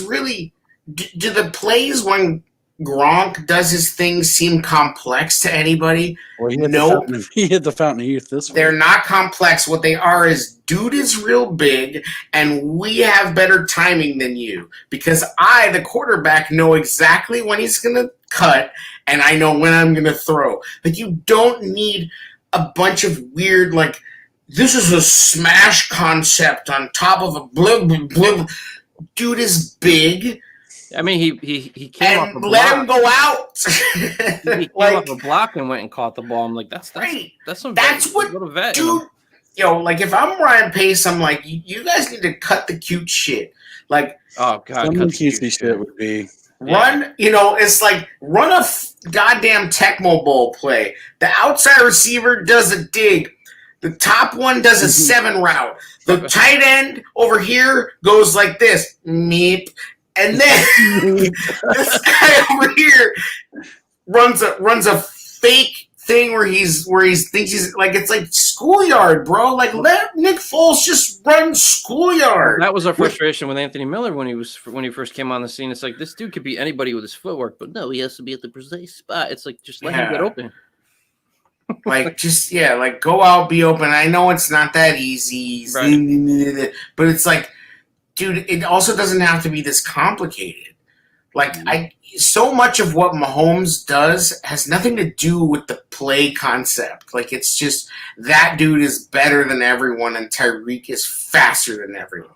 really. Do the plays when Gronk does his thing seem complex to anybody? Well, nope. He hit the Fountain of Youth this week. They're not complex. What they are is, dude is real big, and we have better timing than you. Because I, the quarterback, know exactly when he's going to cut, and I know when I'm going to throw. Like, you don't need a bunch of weird, like, this is a smash concept on top of a blah, blah, blah. Dude is big. I mean, he came off a block. Let him go out. He came off a block and went and caught the ball. I'm like, that's right. That's what, little vet, dude. Like if I'm Ryan Pace, I'm like, you guys need to cut the cute shit. Like, oh god, some cutesy shit would be run. It's like run a goddamn Tecmo Bowl play. The outside receiver does a dig. The top one does a 7 route. The tight end over here goes like this. Meep. And then this guy over here runs a fake thing where he thinks he's like, it's like schoolyard, bro. Like, let Nick Foles just run schoolyard. That was our frustration with Anthony Miller when he first came on the scene. It's like, this dude could be anybody with his footwork, but no, he has to be at the precise spot. It's like, just let him get open. Like go out, be open. I know it's not that easy, right. But it's like, dude, it also doesn't have to be this complicated. Like, so much of what Mahomes does has nothing to do with the play concept. Like, it's just that dude is better than everyone and Tyreek is faster than everyone.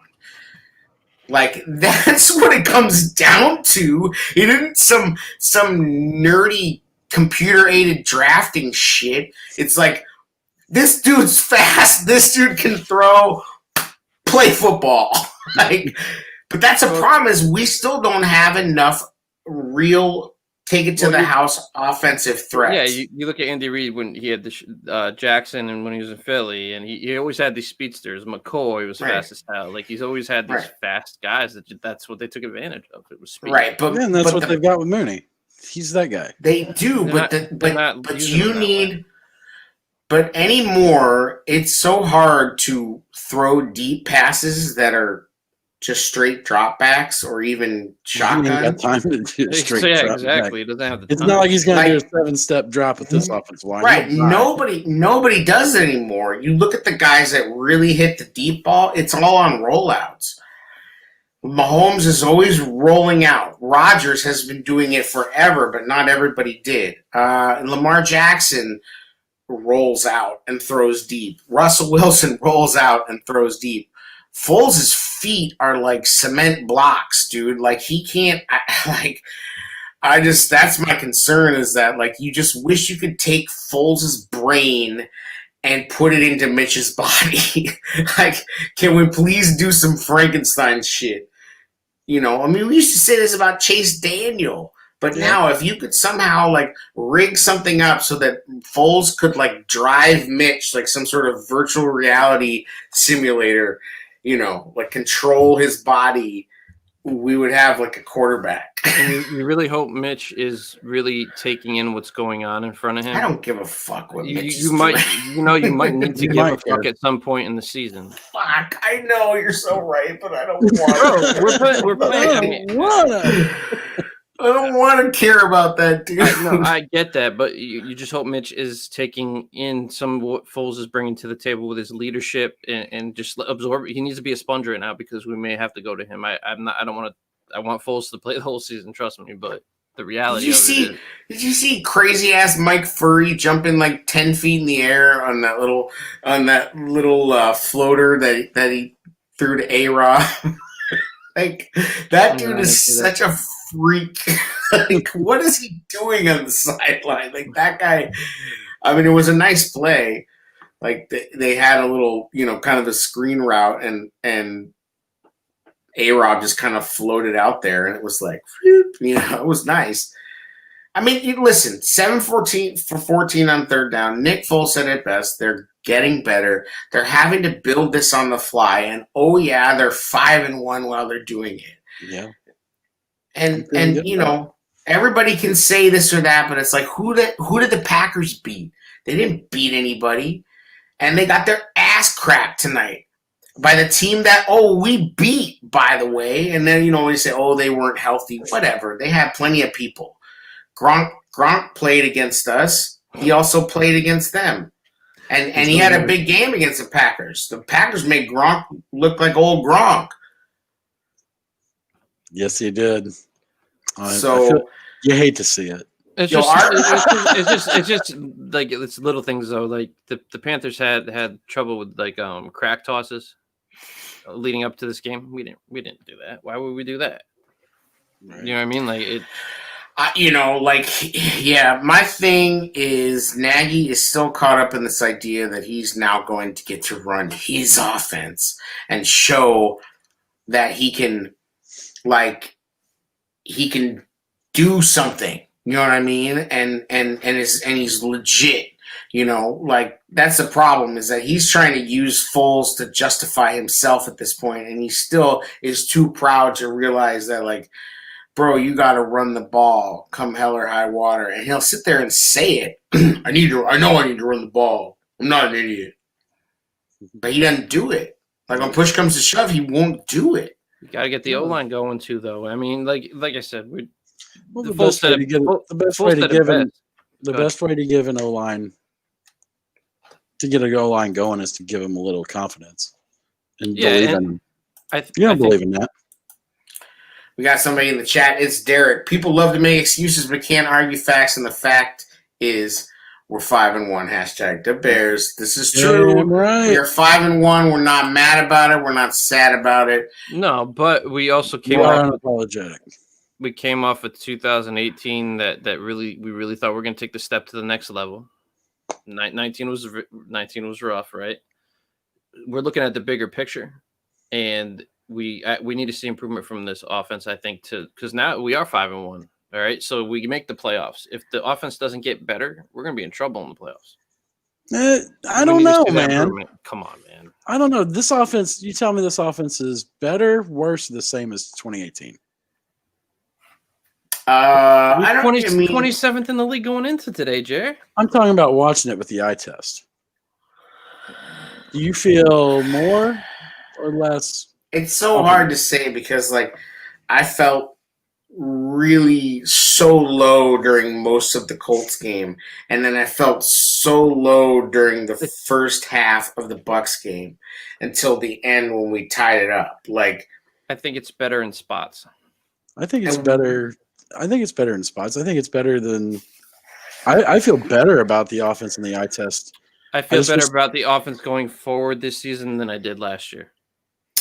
Like, that's what it comes down to. It isn't some nerdy computer-aided drafting shit. It's like, this dude's fast, this dude can throw, play football. Like, but that's a problem is we still don't have enough real take it to the house offensive threats. Yeah, you look at Andy Reid when he had the Jackson and when he was in Philly, and he always had these speedsters. McCoy was fast as hell. Like, he's always had these fast guys that's what they took advantage of. It was speed. Right, and that's what they've got with Mooney. He's that guy. They do, but anymore, it's so hard to throw deep passes that are just straight dropbacks or even shotgun. He ain't got time to do straight drop exactly. Back. He doesn't have the It's time. not like he's going to do a 7-step drop with this offensive line. Right. Nobody does it anymore. You look at the guys that really hit the deep ball, it's all on rollouts. Mahomes is always rolling out. Rodgers has been doing it forever, but not everybody did. Lamar Jackson rolls out and throws deep. Russell Wilson rolls out and throws deep. Foles' feet are like cement blocks, dude. Like, he can't, that's my concern is that, like, you just wish you could take Foles' brain and put it into Mitch's body. Like, can we please do some Frankenstein shit? We used to say this about Chase Daniel. But now, if you could somehow, like, rig something up so that Foles could, like, drive Mitch, like some sort of virtual reality simulator, like, control his body, we would have, like, a quarterback. And you really hope Mitch is really taking in what's going on in front of him. I don't give a fuck what Mitch is might, doing. You might need to give a fuck at some point in the season. Fuck, I know you're so right, but I don't want to. We're playing. I mean, I don't want to care about that, dude. I get that, but you just hope Mitch is taking in some of what Foles is bringing to the table with his leadership and just absorb. He needs to be a sponge right now because we may have to go to him. I don't want to. I want Foles to play the whole season. Trust me, but the reality Did you see crazy ass Mike Furry jumping like 10 feet in the air on that little floater that he threw to A-Rod? Like that dude is such a freak. Like, what is he doing on the sideline? Like that guy. I mean, it was a nice play. Like they had a little, kind of a screen route, and A-Rob just kind of floated out there, and it was like, it was nice. I mean, listen, 7-14 for 14 on third down. Nick Foles said it best. They're getting better. They're having to build this on the fly, and they're 5-1 while they're doing it. Yeah. And everybody can say this or that, but it's like, who did the Packers beat? They didn't beat anybody, and they got their ass cracked tonight by the team that we beat, by the way. And then we say, they weren't healthy. Whatever. They had plenty of people. Gronk played against us. He also played against them. And he had a big game against the Packers. The Packers made Gronk look like old Gronk. Yes, he did. So you hate to see it. It's just like it's little things though. Like the Panthers had trouble with like crack tosses leading up to this game. We didn't do that. Why would we do that? Right. You know what I mean? Like it. My thing is Nagy is still caught up in this idea that he's now going to get to run his offense and show that he can do something. You know what I mean? And he's legit. That's the problem, is that he's trying to use Foles to justify himself at this point, and he still is too proud to realize that, like, bro, you got to run the ball come hell or high water. And he'll sit there and say it. I know I need to run the ball. I'm not an idiot. But he doesn't do it. Like, when push comes to shove, he won't do it. You got to get the O-line going too, though. I mean, like I said, the best way to give an O-line, to get an O-line going, is to give him a little confidence and believe in him. You don't believe in that. We got somebody in the chat. It's Derek. People love to make excuses but can't argue facts, and the fact is we're 5-1. Hashtag the Bears. This is true. Right. We are 5-1. We're not mad about it. We're not sad about it. No, but we also came unapologetic. We came off of 2018 that we really thought we were going to take the step to the next level. 19 was rough, right? We're looking at the bigger picture, and we need to see improvement from this offense, I think, because now we are 5-1. All right, so we make the playoffs. If the offense doesn't get better, we're going to be in trouble in the playoffs. I don't know, man. Come on, man. I don't know. This offense, you tell me this offense is better, worse, the same as 2018? I don't 27th in the league going into today, Jerry. I'm talking about watching it with the eye test. Do you feel more or less? It's so hard to say because, like, I felt really so low during most of the Colts game, and then I felt so low during the first half of the Bucs game until the end when we tied it up. Like, I think it's better in spots. I think it's better. I think it's better in spots. I think it's better than. I feel better about the offense in the eye test. I feel better about the offense going forward this season than I did last year.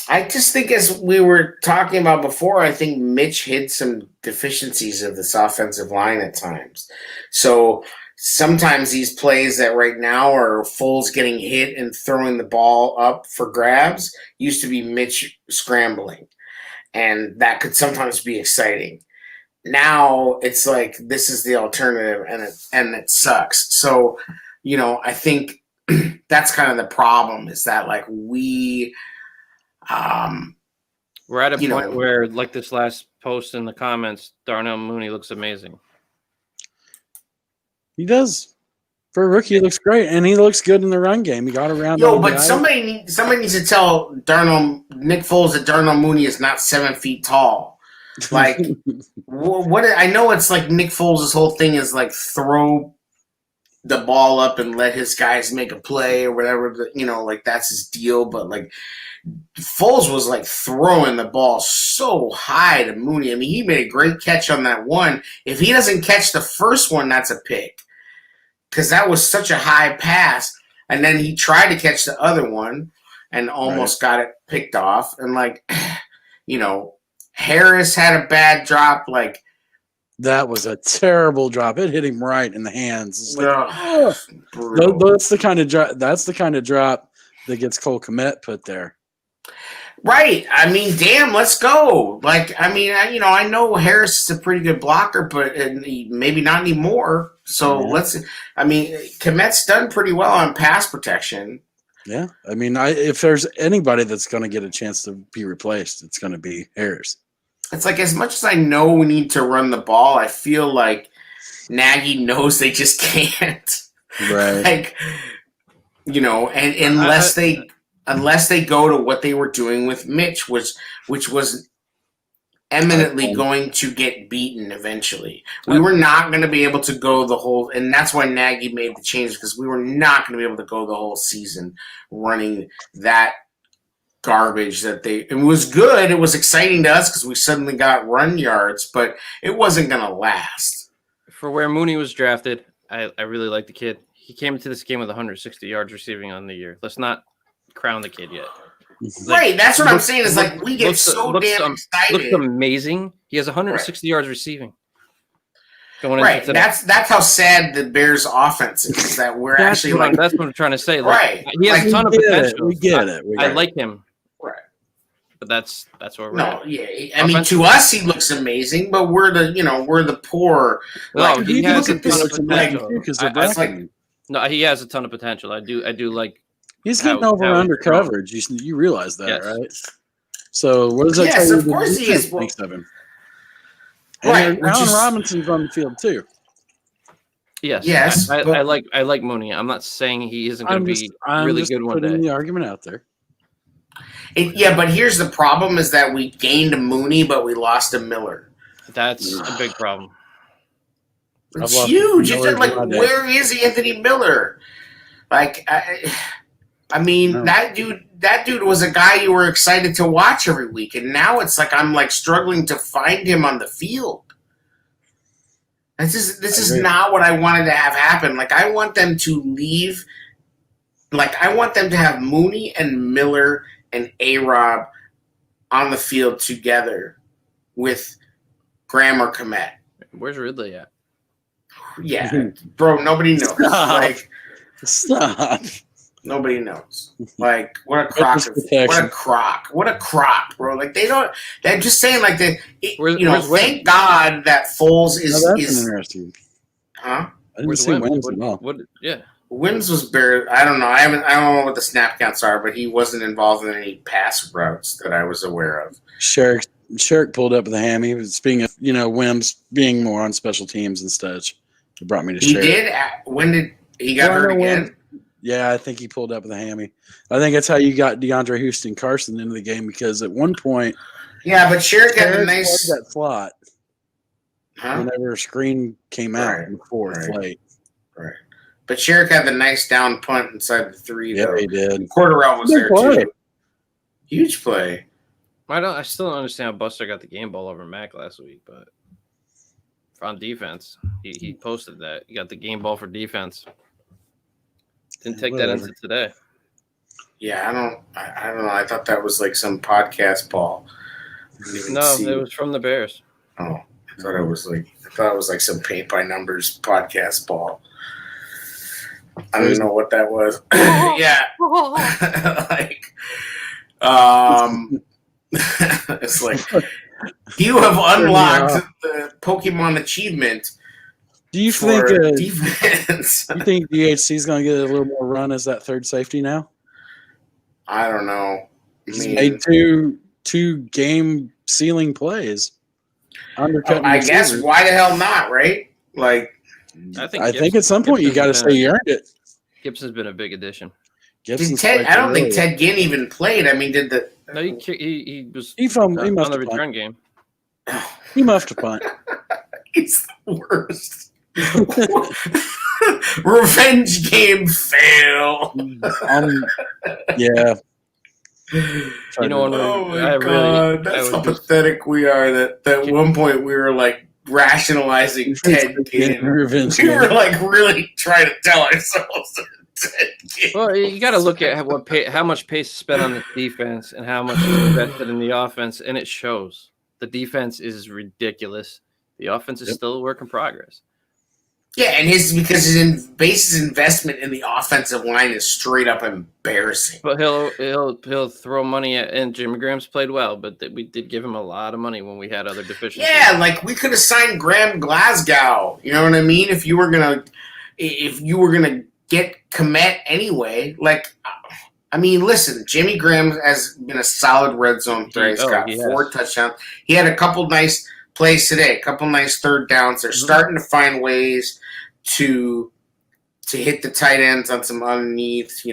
I just think, as we were talking about before, I think Mitch hid some deficiencies of this offensive line at times. So sometimes these plays that right now are Foles getting hit and throwing the ball up for grabs used to be Mitch scrambling. And that could sometimes be exciting. Now it's like this is the alternative, and it sucks. So, I think that's kind of the problem, is that, like, we're at a point where, like this last post in the comments, Darnell Mooney looks amazing. He does. For a rookie, he looks great, and he looks good in the run game. He got around. But somebody needs to tell Nick Foles that Darnell Mooney is not 7 feet tall. Like, what I know, it's like Nick Foles' whole thing is like throw the ball up and let his guys make a play or whatever. Like that's his deal. But like Foles was like throwing the ball so high to Mooney. I mean, he made a great catch on that one. If he doesn't catch the first one, that's a pick because that was such a high pass. And then he tried to catch the other one and almost got it picked off. And like, Harris had a bad drop. Like that was a terrible drop. It hit him right in the hands. Like, that's the kind of drop. That's the kind of drop that gets Cole Kmet put there. Right. I mean, damn, let's go. Like, I mean, I know Harris is a pretty good blocker, but maybe not anymore. So Kmet's done pretty well on pass protection. Yeah. I mean, if there's anybody that's going to get a chance to be replaced, it's going to be Harris. It's like, as much as I know we need to run the ball, I feel like Nagy knows they just can't. Right. Like, and unless they go to what they were doing with Mitch, which was eminently going to get beaten eventually. We were not going to be able to go the whole, and that's why Nagy made the change, because we were not going to be able to go the whole season running that garbage it was good. It was exciting to us because we suddenly got run yards, but it wasn't going to last. For where Mooney was drafted, I really like the kid. He came into this game with 160 yards receiving on the year. Let's not crown the kid yet. Right, that's what I'm saying. Is like we get so damn excited. Looks amazing. He has 160 yards receiving. Right, that's how sad the Bears' offense is. That we're that's what I'm trying to say. Like, right, he has a ton of potential. We get it. I like him. Right, but that's where we're at. Yeah. I mean, to us, he looks amazing, but we're the poor. No, like, he has a ton of potential. He has a ton of potential. I do like. He's getting under coverage. You realize that, right? So what does that tell you? Of course he is. Thinks of him. Right, Allen Robinson's on the field too. Yes. I like Mooney. I'm not saying he isn't going to be really good one day. Putting the argument out there. But here's the problem: is that we gained a Mooney, but we lost a Miller. That's a big problem. It's huge. It's like, where is Anthony Miller? Like, that dude was a guy you were excited to watch every week, and now it's like I'm like struggling to find him on the field. This is not what I wanted to have happen. Like, I want them to leave. Like, I want them to have Mooney and Miller and A-Rob on the field together with Graham or Kmet. Where's Ridley at? Yeah, bro, nobody knows. Stop. Nobody knows. Like, what a crock, bro. Like, they're just saying, like, thank God that Foles is. Interesting. Huh? I didn't see Wims at all. Wims was barely, I don't know. I don't know what the snap counts are, but he wasn't involved in any pass routes that I was aware of. Sherrick pulled up with a hammy. Speaking of, Wims being more on special teams and such, it brought me to Sherrick. He did? When did he got hurt again? Yeah, I think he pulled up with a hammy. I think that's how you got DeAndre Houston Carson into the game, because at one point, yeah, but Sherrick had a nice that slot. Whenever a screen came out before late. Right. But Sherrick had the nice down punt inside the 3. Yeah, he did. Cordarrelle was there too. Huge play. I still don't understand how Buster got the game ball over Mac last week, but on defense, he posted that he got the game ball for defense. Didn't take that into today. Yeah, I don't know. I thought that was like some podcast ball. No, it was from the Bears. Oh, I thought it was like some paint by numbers podcast ball. I don't know what that was. Yeah. It's like, you have unlocked the Pokemon achievement. Do you think defense? You think DHC is going to get a little more run as that third safety now? I don't know. He's made two game sealing plays. I guess, why the hell not, right? Like, I think at some point you got to say you earned it. Gibson's been a big addition. I don't think Ted Ginn even played. I mean, No, he was on the return game. He muffed a punt. He's the worst. Revenge game fail. Yeah. You know, Oh my I god, really, that's I how was just- pathetic we are. That at one point we were like rationalizing Ted Ginn. Revenge We were game. like really trying to tell ourselves that Ted Ginn. Well, you got to look at how much pace is spent on the defense and how much is invested in the offense, and it shows. The defense is ridiculous. The offense is still a work in progress. Yeah, and because his investment in the offensive line is straight up embarrassing. But he'll throw money at, and Jimmy Graham's played well, but we did give him a lot of money when we had other deficiencies. Yeah, like we could have signed Graham Glasgow. You know what I mean? If you were gonna get Komet anyway, like. I mean, listen, Jimmy Graham has been a solid red zone threat. He's got 4 touchdowns. He had a couple nice plays today, a couple nice third downs. They're starting to find ways to hit the tight ends on some underneath,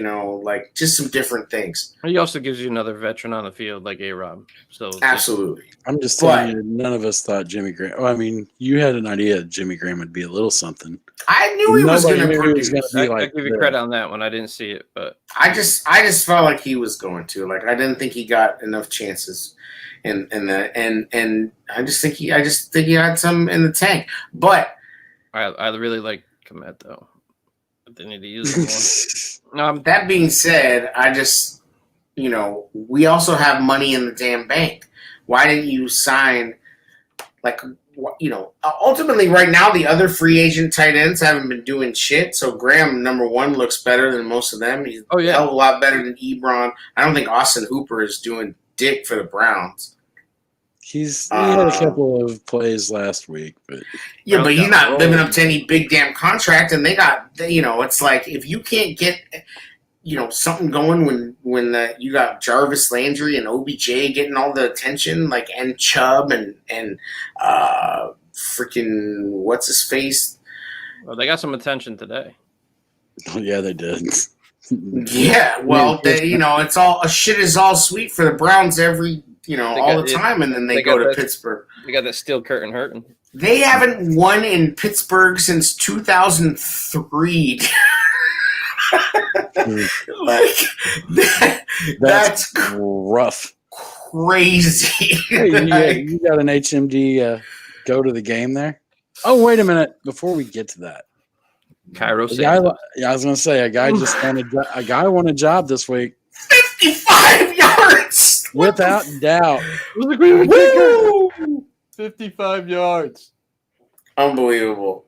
like just some different things. He also gives you another veteran on the field like A-Rob. So absolutely. I'm just telling you, none of us thought Jimmy Graham. Well, I mean, you had an idea that Jimmy Graham would be a little something. I knew he was going to produce. I give you credit on that one. I didn't see it, but I just felt like he was going to. Like I didn't think he got enough chances, and I just think he had some in the tank. But I really like Komet though. They need to use him more. That being said, I just, we also have money in the damn bank. Why didn't you sign, ultimately right now the other free agent tight ends haven't been doing shit. So Graham, number one, looks better than most of them. He's a hell of a lot better than Ebron. I don't think Austin Hooper is doing dick for the Browns. He had a couple of plays last week, but but he's not living up to any big damn contract, and they got, it's like if you can't get, something going when you got Jarvis Landry and OBJ getting all the attention, and Chubb and freaking what's his face. Well, they got some attention today. Oh yeah, they did. Yeah, well, it's all shit is all sweet for the Browns every. All the time, and then they go to Pittsburgh. They got that steel curtain hurting. They haven't won in Pittsburgh since 2003. That's rough. Crazy. Hey, you got an HMD go to the game there? Oh, wait a minute. Before we get to that. Cairo I was going to say, a guy won a job this week. 55 yards! Without doubt. Woo! 55 yards. Unbelievable.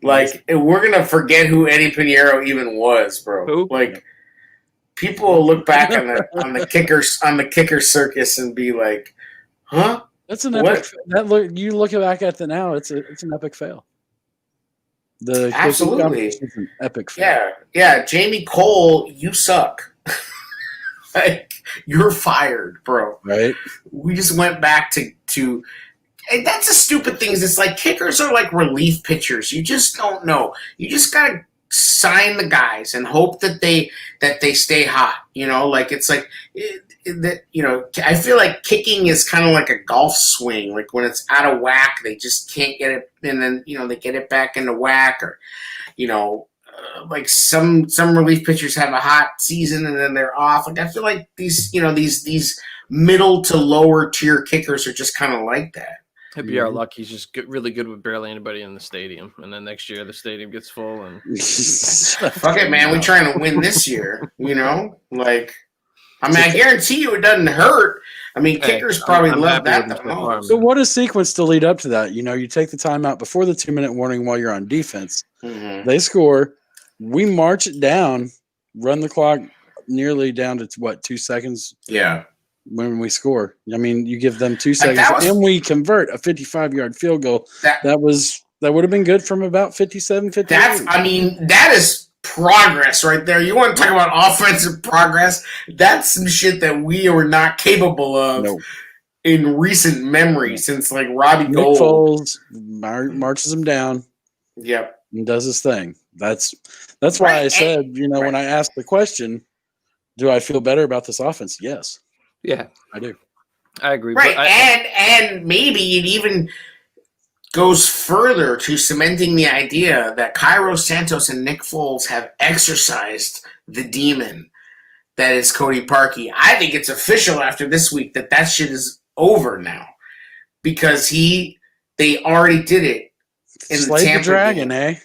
We're going to forget who Eddie Pinheiro even was, bro. Who? People will look back on the kicker circus and be like, huh? That's an epic. You look back at it now, it's an epic fail. Absolutely. It's an epic fail. Yeah. Jamie Cole, you suck. You're fired, bro. Right. We just went back to and that's the stupid thing is it's like kickers are like relief pitchers. You just don't know. You just gotta sign the guys and hope that they stay hot. It's like I feel like kicking is kind of like a golf swing. Like when it's out of whack, they just can't get it, and then they get it back into whack, or like some relief pitchers have a hot season and then they're off. Like I feel like these middle to lower tier kickers are just kind of like that. It'd be our luck. He's just really good with barely anybody in the stadium, and then next year the stadium gets full. And fuck it, man. We're trying to win this year. I guarantee you it doesn't hurt. Kickers probably love that the most. So what a sequence to lead up to that. You take the timeout before the 2-minute warning while you're on defense. Mm-hmm. They score. We march it down, run the clock nearly down to 2 seconds? Yeah. When we score. You give them 2 seconds and we convert a 55-yard field goal. That would have been good from about 57, 58. That is progress right there. You want to talk about offensive progress? That's some shit that we were not capable of in recent memory since Robbie Gould. Foles marches him down. Yep. And does his thing. That's why I said, when I asked the question, do I feel better about this offense? Yes. Yeah, I do. I agree. Right, But and maybe it even goes further to cementing the idea that Cairo Santos and Nick Foles have exorcised the demon that is Cody Parkey. I think it's official after this week that shit is over now because they already did it in Slay the Tampa the dragon, game. eh?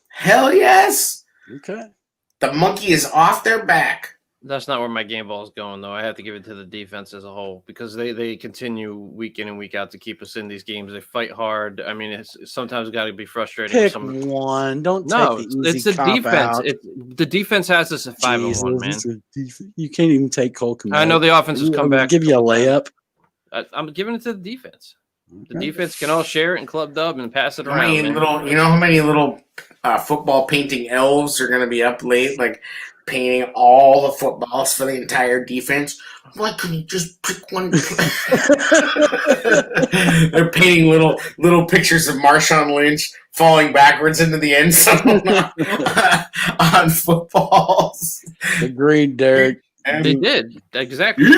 Hell yes. Okay. The monkey is off their back. that's not where my game ball is going, though. I have to give it to the defense as a whole because they continue week in and week out to keep us in these games. They fight hard. I mean, it's sometimes got to be frustrating. Pick one. Don't take the easy it's the defense. Out. The defense has us at 5-1, man. You can't even take Cole Kmet. I know the offense has come back. Give you a layup. I'm giving it to the defense. The defense can all share it and club dub and pass it around. You know how many little football painting elves are going to be up late, like painting all the footballs for the entire defense? Why couldn't you just pick one? They're painting little pictures of Marshawn Lynch falling backwards into the end zone on footballs. Agreed, Derek. They did exactly.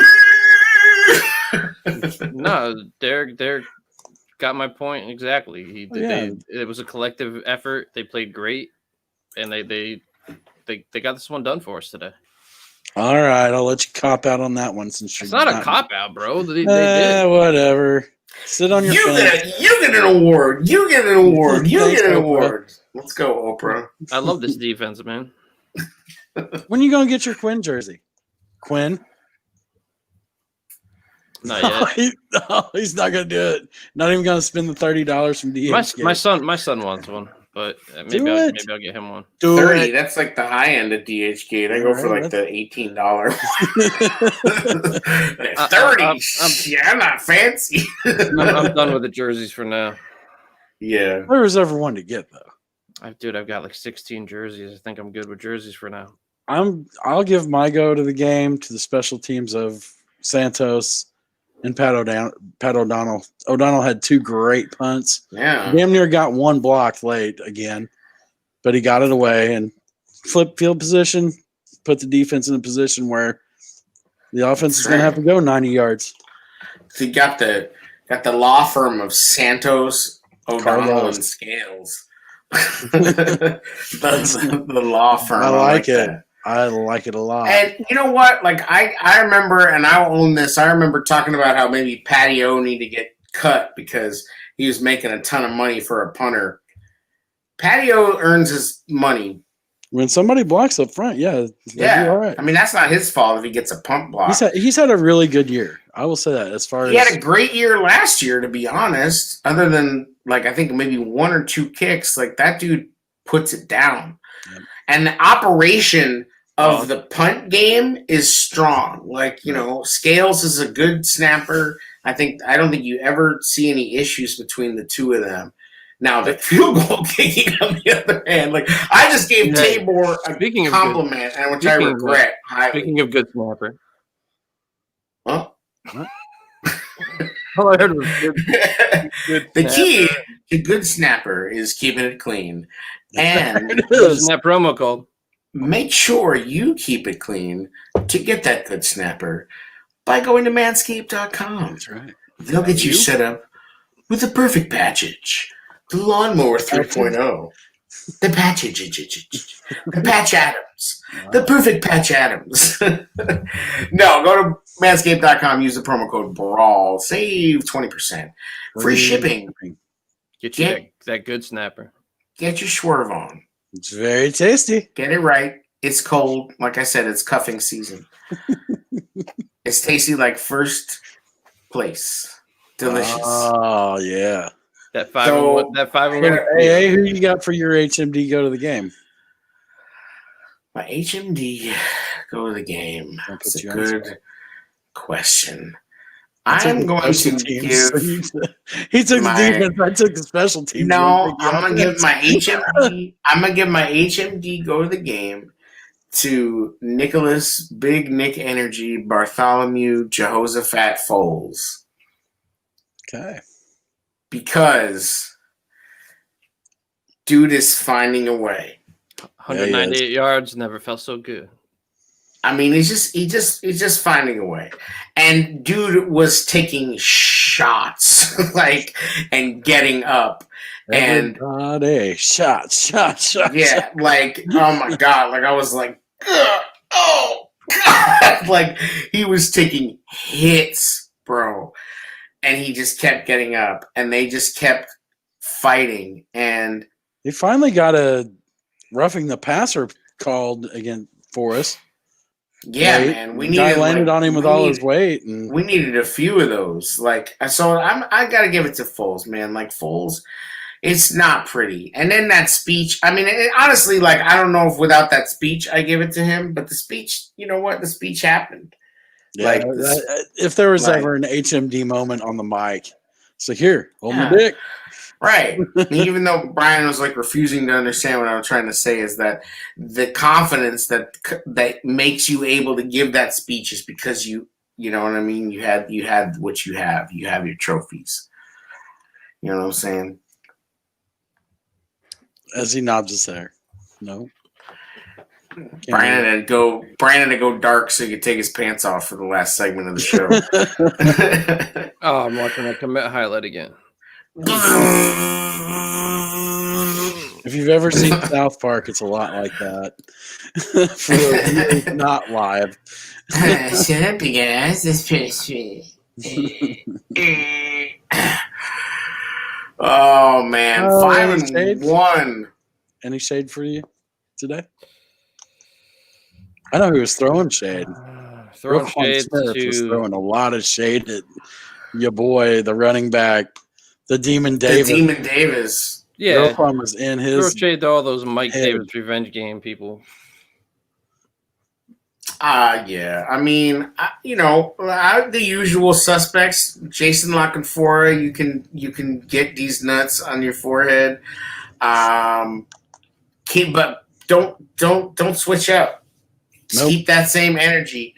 No, Derek got my point exactly. It was a collective effort. They played great, and they got this one done for us today. All right, I'll let you cop out on that one since it's not a cop out, bro. They did whatever. Sit on your. You get an award. You get an award. You get an award. Let's go, Oprah. I love this defense, man. When you gonna get your Quinn jersey? Quinn? Not yet. He's not gonna do it. Not even gonna spend the $30 from DHK. My son wants one, but maybe I'll get him one. 30. That's like the high end of DHK. They go for like the $18. 30. I'm not fancy. I'm done with the jerseys for now. Yeah. There was ever one to get though. I've got like 16 jerseys. I think I'm good with jerseys for now. I'll give my go to the game to the special teams of Santos and Pat O'Donnell. O'Donnell had 2 great punts. Yeah. Damn near got one blocked late again, but he got it away and flipped field position, put the defense in a position where the offense is going to have to go 90 yards. So you got the law firm of Santos, O'Donnell, and Scales. the law firm. I like it. That. I like it a lot. And you know what? Like I remember, and I'll own this. I remember talking about how maybe Patty O need to get cut because he was making a ton of money for a punter. Patty O earns his money when somebody blocks up front. Yeah, all right. I mean, that's not his fault if he gets a punt block. He's had a really good year. I will say that. He had a great year last year, to be honest. Other than like I think maybe 1 or 2 kicks, like that dude puts it down. Yep. And the operation of the punt game is strong. Like, you know, Scales is a good snapper. I don't think you ever see any issues between the two of them. Now, the field goal kicking, on the other hand, like I just gave Tabor a compliment, which I regret. Speaking of good snapper. Huh? All I heard was good the key to good snapper is keeping it clean. And there's that promo code. Make sure you keep it clean to get that good snapper by going to manscaped.com. That's right. They'll get you set up with the perfect package. The Lawnmower 3.0. The Patch Adams. The perfect Patch Adams. No, go to manscaped.com. Use the promo code BRAWL. Save 20%. Free shipping. Get you that good snapper. Get your swerve on. It's very tasty. Get it right. It's cold. Like I said, it's cuffing season. It's tasty like first place. Delicious. Oh, yeah. That 5-1. Hey, who you got for your HMD go to the game? My HMD go to the game. That's a good question. I'm going to give. He took the defense. I took the special teams. No, I'm gonna give my HMD. I'm gonna give my HMD go to the game to Nicholas Big Nick Energy Bartholomew Jehoshaphat Foles. Okay. Because dude is finding a way. 198 yards, never felt so good. I mean, he's just finding a way. And dude was taking shots, like, and getting up. And Everybody, shot. yeah, like, oh my God. Like, I was like, ugh, oh, God. Like, he was taking hits, bro. And he just kept getting up. And they just kept fighting. And They finally got a roughing the passer called again for us. yeah, Right? man, we The guy needed landed on him with all his weight, and we needed a few of those. Like, so I got to give it to Foles, man. Like Foles, it's not pretty. And then that speech. I mean, honestly, like I don't know if without that speech I give it to him, but the speech, you know what? The speech happened. yeah, Like, if there was like- ever an HMD moment on the mic, so here, hold my Yeah. dick. Right. Even though Brian was like refusing to understand what I was trying to say, is that the confidence that makes you able to give that speech is because you know what I mean. You had what you have. You have your trophies. You know what I'm saying? As he nods his head. No. Brian had to go dark so he could take his pants off for the last segment of the show. Oh, I'm watching that commit highlight again. If you've ever seen South Park, it's a lot like that. For those not live. Shut up, you guys. It's pretty. Oh man, 5-1. Any shade for you today? I know he was throwing shade. Throwing Roquan shade Smith was to throwing a lot of shade at your boy, the running back, the Demon Davis. The Demon Davis. yeah. Roquan was in Throw his shade to all those Mike head. Davis revenge game people. Yeah. I mean, the usual suspects. Jason Lockenfora, you can get these nuts on your forehead. But don't switch up. Just keep that same energy.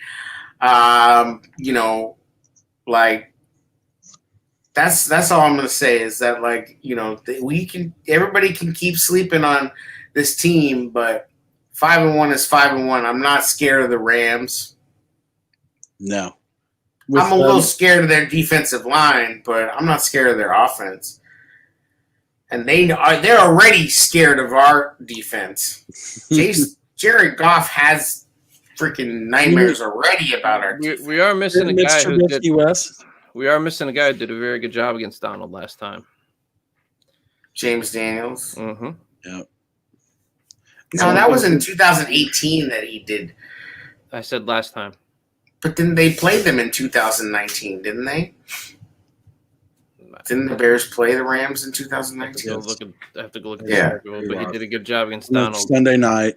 Like that's all I'm gonna say is that everybody can keep sleeping on this team, but 5-1 is 5-1. I'm not scared of the Rams. No. I'm a little scared of their defensive line, but I'm not scared of their offense. And they're already scared of our defense. Jared Goff has freaking nightmares already about our defense. We are missing a guy who did. West. We are missing a guy who did a very good job against Donald last time. James Daniels. Mm-hmm. Yep. No, that was in 2018 that he did. I said last time. But then they played them in 2019, didn't they? Didn't the Bears play the Rams in 2019? I have to go look at Yeah. the schedule, but he did a good job against Donald. Sunday night,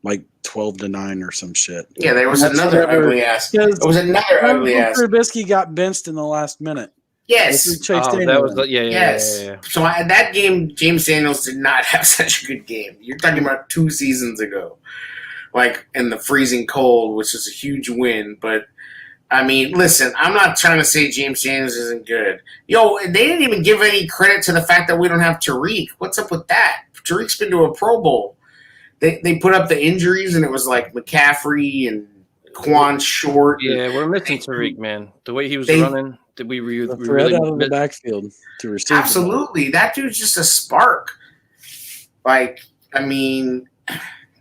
like 12-9 or some shit. Yeah, there was another ugly ass. There was another ugly ass. Trubisky got benched in the last minute. Yes. That was Yes. Yeah. So that game, James Daniels did not have such a good game. You're talking about 2 seasons ago, like in the freezing cold, which is a huge win. But I mean, listen, I'm not trying to say James Daniels isn't good. Yo, they didn't even give any credit to the fact that we don't have Tariq. What's up with that? Tariq's been to a Pro Bowl. They put up the injuries, and it was like McCaffrey and Quan Short. Yeah, we're missing Tariq, man. The way he was running, did we really out of the backfield to receive? Absolutely, that dude's just a spark. Like, I mean,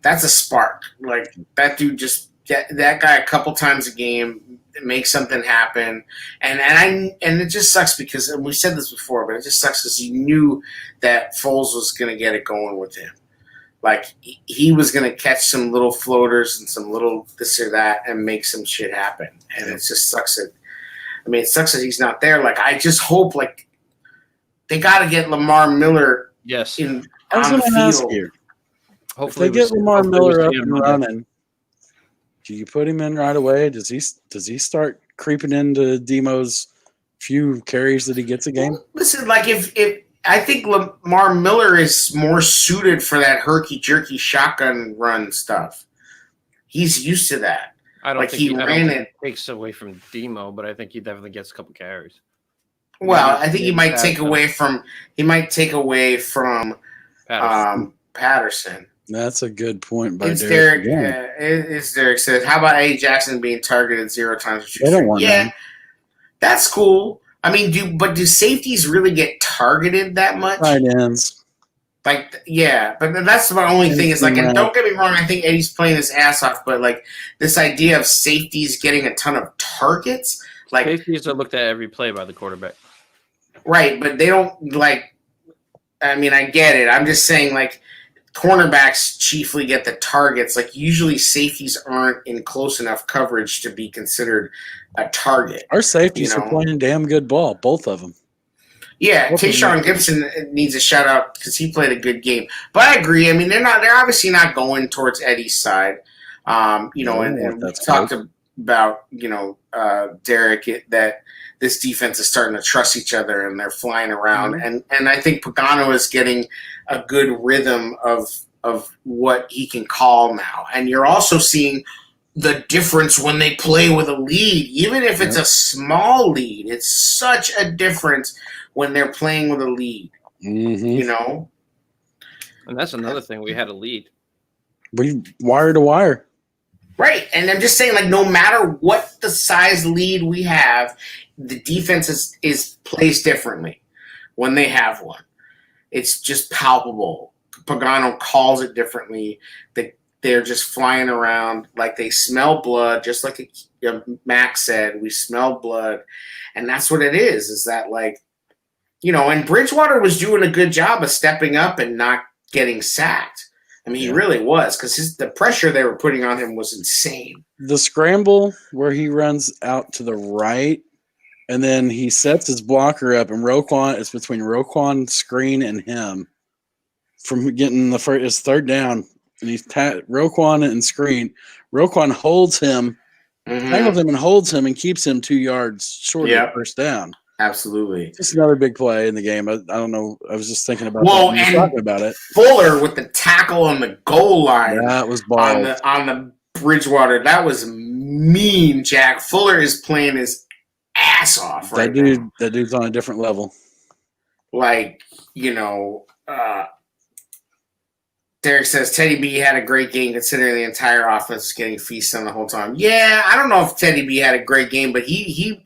that's a spark. Like that dude just that guy a couple times a game makes something happen, and it just sucks because we said this before, but it just sucks because you knew that Foles was going to get it going with him. Like, he was going to catch some little floaters and some little this or that and make some shit happen. And it just sucks it sucks that he's not there. Like, I just hope, like, they got to get Lamar Miller on the field. Here. Hopefully if they get Lamar Miller up and running, do you put him in right away? Does he start creeping into Demo's few carries that he gets a game? Listen, like, if I think Lamar Miller is more suited for that herky-jerky shotgun run stuff. He's used to that. I don't think it takes away from Demo, but I think he definitely gets a couple carries. Well, I think he might take away from Patterson. Patterson. That's a good point by It's Derek. Derek. It's Derek says, "How about Eddie Jackson being targeted 0 times?" They don't want Yeah, him. that's cool. I mean, do safeties really get targeted that much? Tight ends. Like, yeah, but that's my only thing is like, and don't get me wrong, I think Eddie's playing his ass off, but like this idea of safeties getting a ton of targets, like safeties are looked at every play by the quarterback. Right, but they don't like. I mean, I get it. I'm just saying, like, cornerbacks chiefly get the targets. Like, usually safeties aren't in close enough coverage to be considered a target. Our safeties are playing damn good ball, both of them. Yeah, Tayshaun Gibson needs a shout out because he played a good game. But I agree. I mean, they're obviously not going towards Eddie's side. And we talked about Derek that this defense is starting to trust each other and they're flying around. Mm-hmm. And I think Pagano is getting a good rhythm of what he can call now. And you're also seeing the difference when they play with a lead, even if it's a small lead. It's such a difference when they're playing with a lead, And that's another thing. We had a lead. We wire to wire. Right. And I'm just saying, like, no matter what the size lead we have, the defense is plays differently when they have one. It's just palpable. Pagano calls it differently. They're just flying around like they smell blood, just like Max said, we smell blood. And that's what it is that, like, and Bridgewater was doing a good job of stepping up and not getting sacked. I mean, he really was because the pressure they were putting on him was insane. The scramble where he runs out to the right and then he sets his blocker up and it's between Roquan, screen, and him from getting his third down. And he's Roquan and screen. Roquan holds him, tangles him and holds him and keeps him 2 yards short of the first down. Absolutely. Just another big play in the game. I don't know. I was just thinking about that when you were talking about it. Fuller with the tackle on the goal line. That was balls. On the Bridgewater. That was mean, Jack. Fuller is playing his ass off right now. That dude's on a different level. Like, Derek says Teddy B had a great game considering the entire offense was getting feasted on the whole time. Yeah, I don't know if Teddy B had a great game, but he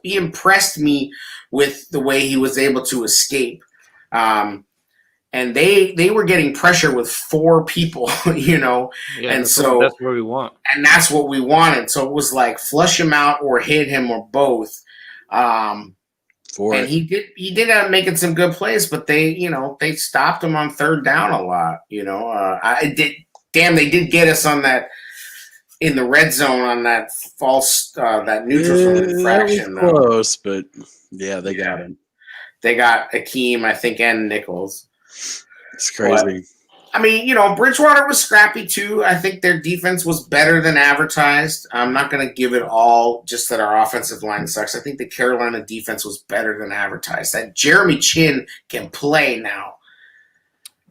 impressed me with the way he was able to escape. And they were getting pressure with 4 people, Yeah, and that's what we want. And that's what we wanted. So it was like flush him out or hit him or both. And he did end up making some good plays, but they stopped him on third down a lot. They did get us on that in the red zone on that false that neutral zone infraction. That was close, but they got him. They got Akeem, I think, and Nichols. It's crazy. But, I mean, Bridgewater was scrappy too. I think their defense was better than advertised. I'm not going to give it all just that our offensive line sucks. I think the Carolina defense was better than advertised. That Jeremy Chin can play now.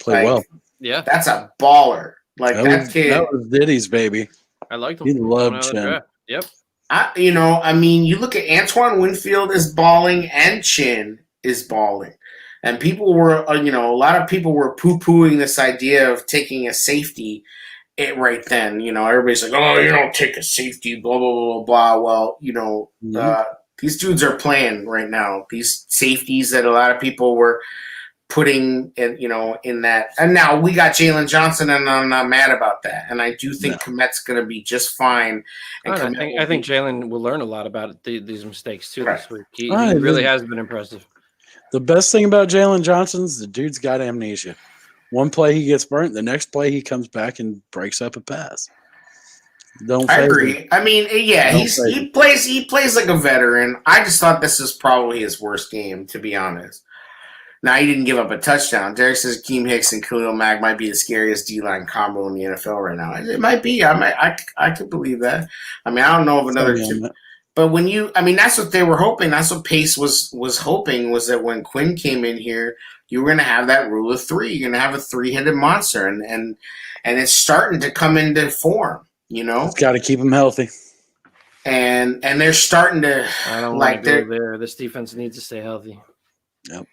Well. Yeah. That's a baller. Like that kid. That was Diddy's baby. I liked him. He loved Chin. Yep. You look at Antoine Winfield is balling and Chin is balling. And people were, a lot of people were poo-pooing this idea of taking a safety right then. Everybody's like, oh, you don't take a safety, blah, blah, blah, blah. Well, these dudes are playing right now. These safeties that a lot of people were putting, in that. And now we got Jalen Johnson, and I'm not mad about that. And I do think Komet's going to be just fine. And I think Jalen will learn a lot about these mistakes, too, this week. He really has been impressive. The best thing about Jalen Johnson's the dude's got amnesia. One play he gets burnt, the next play he comes back and breaks up a pass. I agree. I mean, he plays like a veteran. I just thought this was probably his worst game, to be honest. Now, he didn't give up a touchdown. Derek says Keem Hicks and Khalil Mack might be the scariest D-line combo in the NFL right now. It might be. I could believe that. I mean, I don't know of another two. But that's what they were hoping. That's what Pace was hoping, was that when Quinn came in here, you were going to have that rule of 3. You're going to have a 3-headed monster, and it's starting to come into form. It's got to keep them healthy. And they're starting to. I don't like go there. This defense needs to stay healthy. Yep.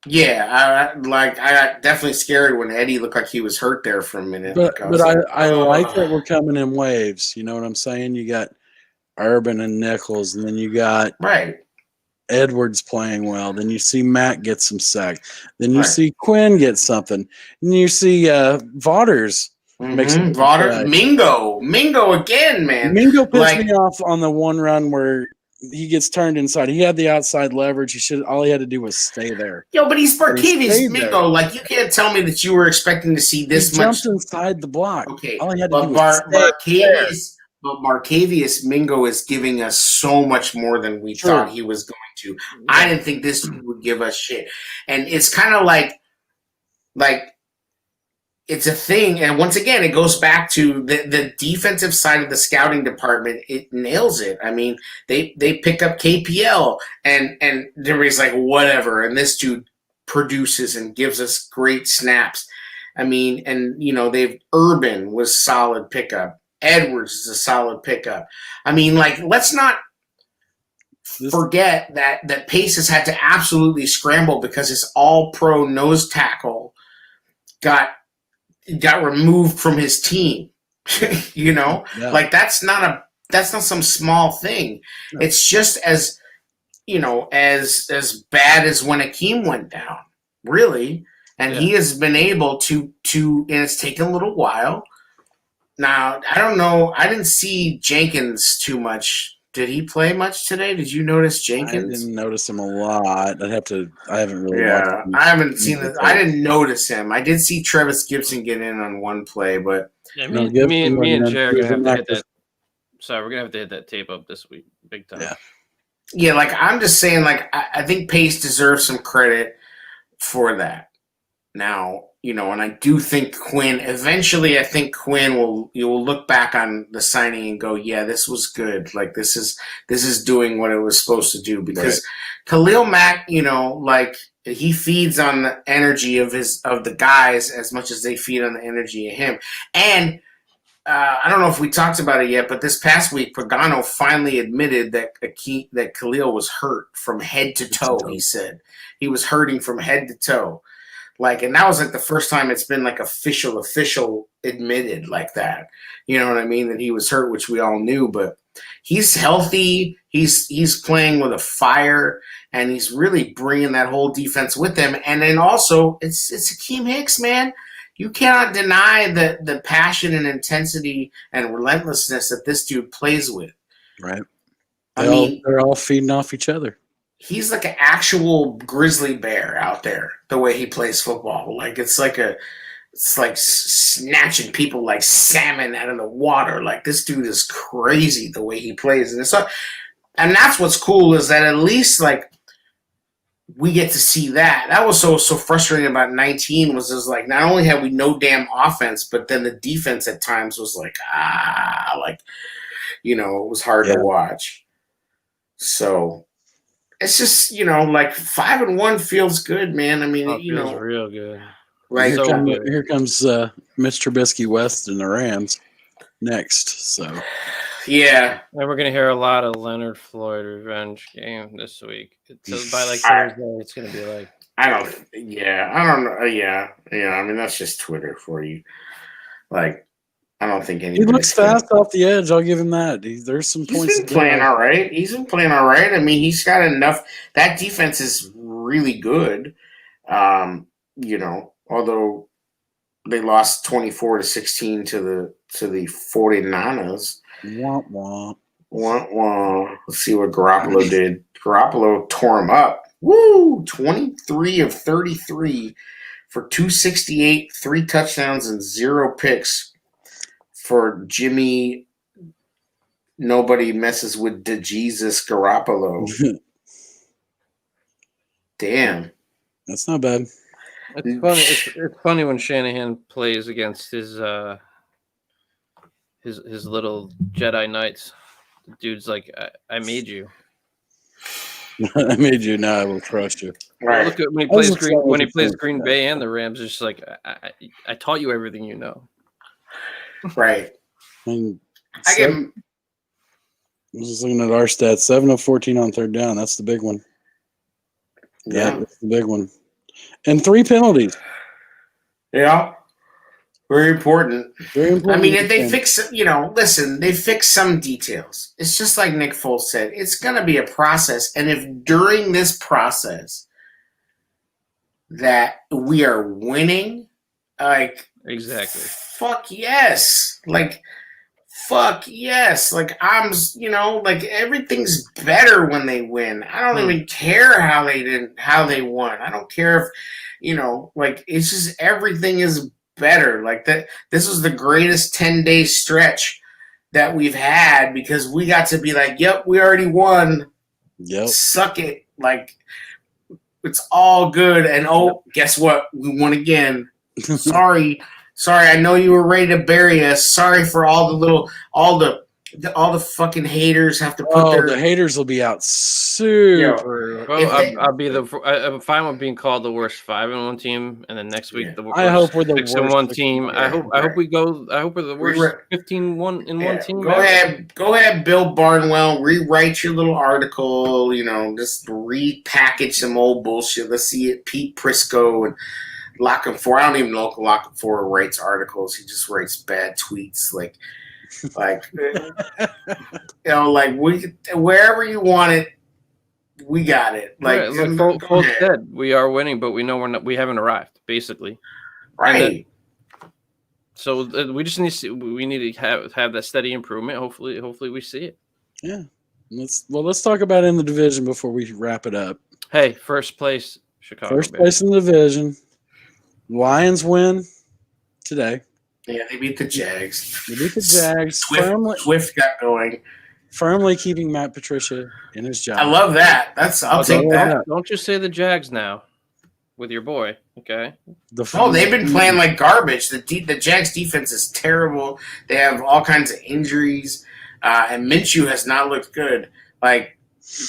Yeah, I got definitely scared when Eddie looked like he was hurt there for a minute. But Like, I like that "Ugh." we're coming in waves. You know what I'm saying? You got Urban and Nichols, and then you got Right, Edwards playing well. Then you see Matt get some sacks. Then you right. see Quinn get something. And you see Vaughters make some big Vaughter, play. Mingo again, man. Mingo pissed me Like, off on the one run where he gets turned inside. He had the outside leverage. All he had to do was stay there. yo, but he's But he Barcavius stayed there. Mingo. Like, you can't tell me that you were expecting to see He this much. jumped inside the block. Okay, All he had to do but was stay there. Marcavius Mingo is giving us so much more than we True. thought he was going to. I didn't think this dude would give us shit, and it's kind of like it's a thing. And once again, it goes back to the defensive side of the scouting department. It nails it. I mean, they pick up KPL, and everybody's like, whatever, and this dude produces and gives us great snaps. I mean, and they've Urban was solid pickup. Edwards is a solid pickup. I mean, like, let's not forget that Pace has had to absolutely scramble because his all-pro nose tackle got removed from his team. Yeah. Like, that's not some small thing. No. It's just as bad as when Akeem went down, really. And he has been able to, and it's taken a little while. Now, I don't know. I didn't see Jenkins too much. Did he play much today? Did you notice Jenkins? I didn't notice him a lot. I haven't really Yeah, watched him. I haven't seen this. I didn't notice him. I did see Travis Gibson get in on one play, but Yeah, No, me and Jay are gonna have to hit Gibson that. Sorry, we're gonna have to hit that tape up this week, big time. yeah, like, I'm just saying, like, I think Pace deserves some credit for that. Now, and I do think Quinn. Eventually, I think Quinn you will look back on the signing and go, yeah, this was good. Like, this is doing what it was supposed to do, because Khalil Mack, like, he feeds on the energy of the guys as much as they feed on the energy of him. And I don't know if we talked about it yet, but this past week, Pagano finally admitted that Khalil was hurt from head to toe. He said he was hurting from head to toe. Like, and that was like the first time it's been like official admitted like that. You know what I mean? That he was hurt, which we all knew, but he's healthy. He's playing with a fire, and he's really bringing that whole defense with him. And then also, it's Akeem Hicks, man. You cannot deny the passion and intensity and relentlessness that this dude plays with. Right. They're all feeding off each other. He's like an actual grizzly bear out there, the way he plays football. Like, it's like snatching people like salmon out of the water. Like, this dude is crazy the way he plays. And that's what's cool, is that at least, like, we get to see that. That was so frustrating about 19 was just like, not only had we no damn offense, but then the defense at times was like, it was hard to watch. So it's just, like, 5-1 feels good, man. I mean, feels real good. Like, here comes Mitch Trubisky West and the Rams next. So yeah, and we're gonna hear a lot of Leonard Floyd revenge game this week. It's by like Thursday, it's gonna be like, I don't know. Yeah. I mean, that's just Twitter for you. Like, I don't think he looks fast off the edge. I'll give him that. There's some points. He's been playing all right. I mean, he's got enough. That defense is really good. Although they lost 24-16 to the 49ers. Womp womp. Womp womp. Let's see what Garoppolo did. Garoppolo tore him up. Woo! 23 of 33 for 268, 3 touchdowns and 0 picks for Jimmy. Nobody messes with Jesus Garoppolo. Damn. That's not bad. it's funny. It's funny when Shanahan plays against his little Jedi Knights. The dude's like, I made you. I made you. Now I will crush you. Right. Look at when he plays Green Bay and the Rams. It's just like, I taught you everything you know. Right. And I give him. I was just looking at our stats. 7 of 14 on third down. That's the big one. Yeah. That's the big one. And 3 penalties. Yeah. Very important. Very important. I mean, if they fix, listen, they fix some details. It's just like Nick Foles said. It's going to be a process. And if during this process that we are winning, like, Exactly. fuck yes. Like, fuck yes. Like, like everything's better when they win. I don't even care how they won. I don't care if, like, it's just everything is better. Like that, this was the greatest 10-day stretch that we've had because we got to be like, yep, we already won. Yep. Suck it. Like, it's all good. And guess what? We won again. Sorry. I know you were ready to bury us. Sorry for all the fucking haters have to put the haters will be out super. Well, I'm fine with being called the worst 5-1 team, and then next week the worst I hope we're the 6-1 worst team. I hope we're the worst 15-1 team. Go ahead, Bill Barnwell. Rewrite your little article. Just repackage some old bullshit. Let's see it. Pete Prisco and Lock 4. I don't even know if Lock 4 writes articles. He just writes bad tweets. Like wherever you want it, we got it. Like, Foles said, we are winning, but we know we haven't arrived. Basically, right? So we just need to have that steady improvement. Hopefully we see it. Yeah. Let's talk about it in the division before we wrap it up. Hey, first place, Chicago. First place in the division. Lions win today. Yeah, they beat the Jags. Swift got going. Firmly keeping Matt Patricia in his job. I love that. I'll take that. Don't just say the Jags now with your boy, okay? They've been playing like garbage. The Jags defense is terrible. They have all kinds of injuries, and Minshew has not looked good. Like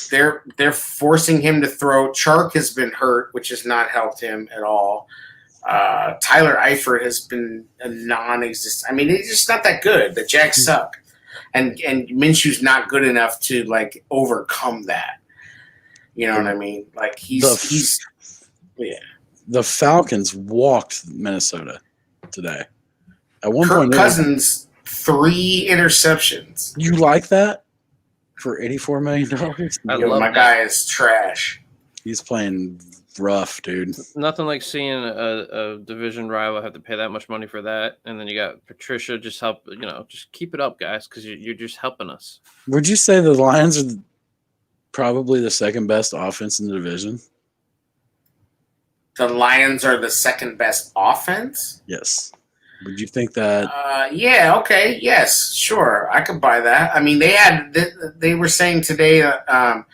they're forcing him to throw. Chark has been hurt, which has not helped him at all. Tyler Eifert has been a non-existent. I mean, it's just not that good. The Jags suck, and Minshew's not good enough to like overcome that. You know what I mean? Like he's. The Falcons walked Minnesota today. At one Kirk point, Cousins 3 interceptions. You like that for $84 million? My guy is trash. He's playing rough, dude. Nothing like seeing a division rival have to pay that much money for that, and then you got Patricia just just keep it up, guys, because you're just helping us. Would you say the Lions are probably the second best offense in the division? The Lions are the second best offense? Yes. Would you think that? Yeah. Okay. Yes. Sure. I could buy that. I mean, they were saying today that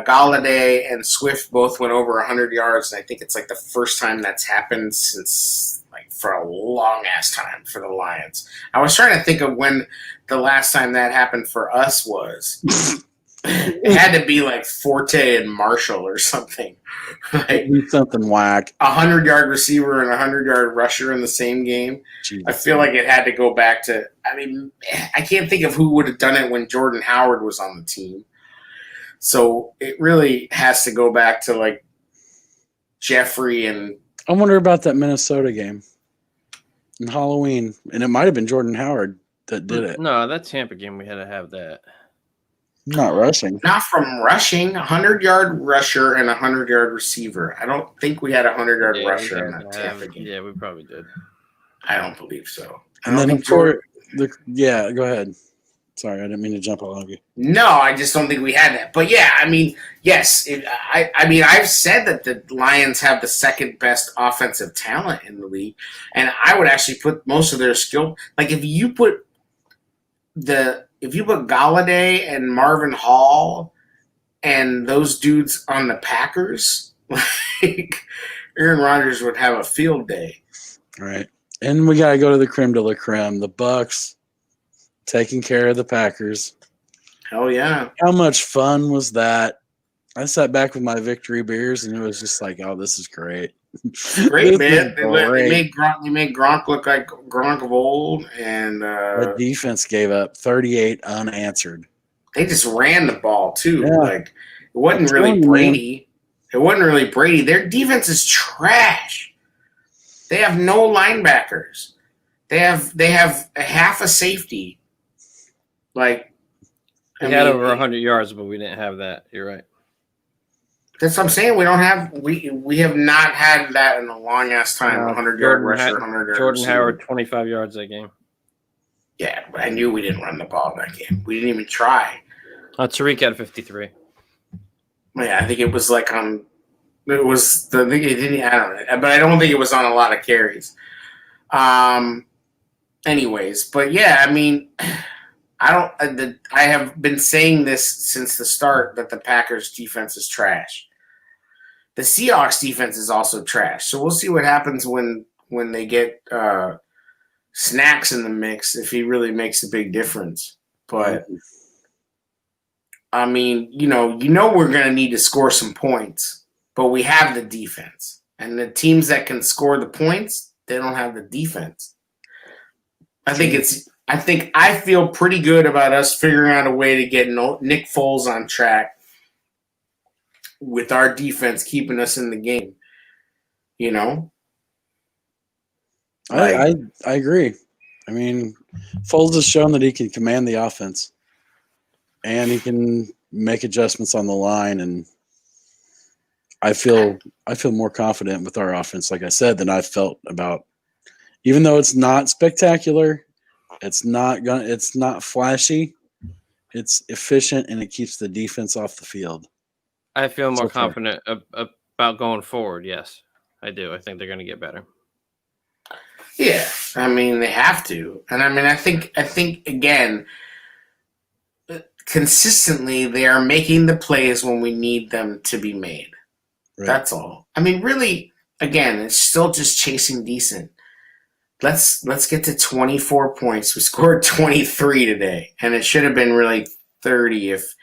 Galladay and Swift both went over 100 yards, and I think it's like the first time that's happened since like for a long ass time for the Lions. I was trying to think of when the last time that happened for us was. It had to be like Forte and Marshall or something. Like something whack. 100-yard receiver and 100-yard rusher in the same game. Jesus. I feel like it had to go back to. I mean, I can't think of who would have done it when Jordan Howard was on the team. So it really has to go back to like Jeffrey and. I wonder about that Minnesota game in Halloween, and it might have been Jordan Howard that did it. No, that Tampa game we had to have that. Not rushing. Not from rushing. 100-yard rusher and 100-yard receiver. I don't think we had a 100-yard rusher in that Tampa game. Yeah, we probably did. I don't believe so. And then go ahead. Sorry, I didn't mean to jump all over you. No, I just don't think we had that. But yeah, I mean, yes. I've said that the Lions have the second best offensive talent in the league, and I would actually put most of their skill. Like if you put Galladay and Marvin Hall and those dudes on the Packers, like Aaron Rodgers would have a field day. All right. And we got to go to the creme de la creme, the Bucs taking care of the Packers. Hell yeah. How much fun was that? I sat back with my victory beers, and it was just like, oh, this is great. Great, man. They made Gronk look like Gronk of old, and the defense gave up 38 unanswered. They just ran the ball too. Yeah. Like it wasn't really Brady. It wasn't really Brady. Their defense is trash. They have no linebackers. They have a half a safety. Like, We had over 100 yards, but we didn't have that. You're right. That's what I'm saying. We have not had that in a long ass time. 100-yard rusher, 100-yard Jordan receiver. Howard, 25 yards that game. Yeah, but I knew we didn't run the ball that game. We didn't even try. Tariq had 53. Yeah, I think it was like on. It was the. I think it didn't. I don't know, but I don't think it was on a lot of carries. Anyways, but yeah, I mean, I have been saying this since the start that the Packers defense is trash. The Seahawks defense is also trash. So we'll see what happens when they get Snacks in the mix, if he really makes a big difference. But I mean, you know we're going to need to score some points, but we have the defense. And the teams that can score the points, they don't have the defense. I feel pretty good about us figuring out a way to get Nick Foles on track with our defense keeping us in the game. You know? I agree. I mean, Foles has shown that he can command the offense, and he can make adjustments on the line. And I feel more confident with our offense, like I said, than I've felt about. Even though it's not spectacular, it's not flashy, it's efficient, and it keeps the defense off the field. I feel more confident about going forward. Yes, I do. I think they're going to get better. Yeah, I mean they have to, and I mean I think again, consistently they are making the plays when we need them to be made. Right. That's all. I mean, really, again, it's still just chasing decent. Let's get to 24 points. We scored 23 today, and it should have been really 30 if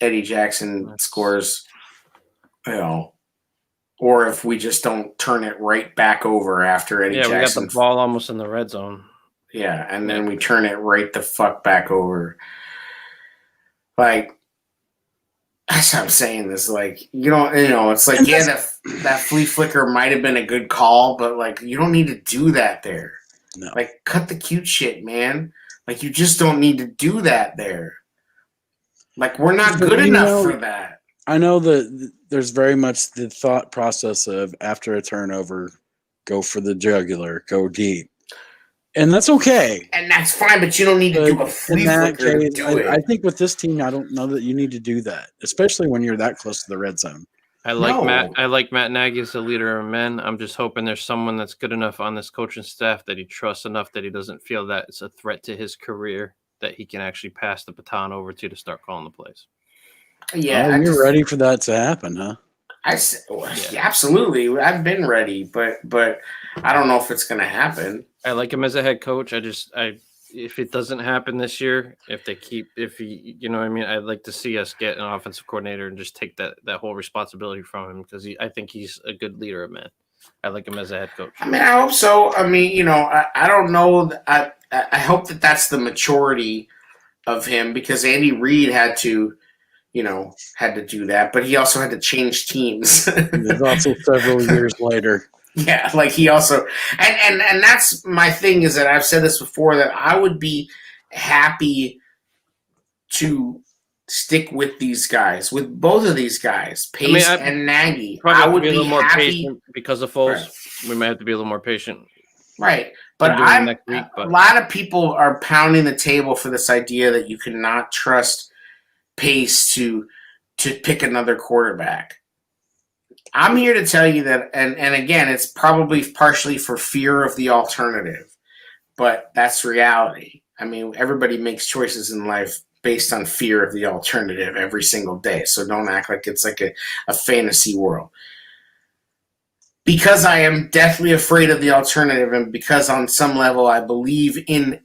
Eddie Jackson scores, or if we just don't turn it right back over after Eddie Jackson. Yeah, we got the ball almost in the red zone. Yeah, and then we turn it right the fuck back over. Like, that's what I'm saying. This, like, it's like, yeah, that flea flicker might have been a good call, but, like, you don't need to do that there. No. Like, cut the cute shit, man. Like, you just don't need to do that there. Like, we're not good enough for that. I know that there's very much the thought process of after a turnover, go for the jugular, go deep. And that's okay. And that's fine, but you don't need to do a flea flicker to do it. I think with this team, I don't know that you need to do that, especially when you're that close to the red zone. I like Matt Nagy as the leader of men. I'm just hoping there's someone that's good enough on this coaching staff that he trusts enough that he doesn't feel that it's a threat to his career that he can actually pass the baton over to start calling the plays. Yeah, you're ready for that to happen, huh? Yeah, absolutely. I've been ready, but I don't know if it's going to happen. I like him as a head coach. If it doesn't happen this year, you know what I mean, I'd like to see us get an offensive coordinator and just take that whole responsibility from him because I think he's a good leader of men. I like him as a head coach. I mean, I hope so. I mean, I don't know. I hope that that's the maturity of him because Andy Reid had to do that, but he also had to change teams. There's also several years later. Yeah, like he also and that's my thing is that I've said this before that I would be happy to stick with these guys, with both of these guys, Pace and Nagy. I would be a little more patient because of Foles. Right. We might have to be a little more patient. Right. But a lot of people are pounding the table for this idea that you cannot trust Pace to pick another quarterback. I'm here to tell you that, and again, it's probably partially for fear of the alternative, but that's reality. I mean, everybody makes choices in life based on fear of the alternative every single day, so don't act like it's like a fantasy world. Because I am deathly afraid of the alternative, and because on some level I believe in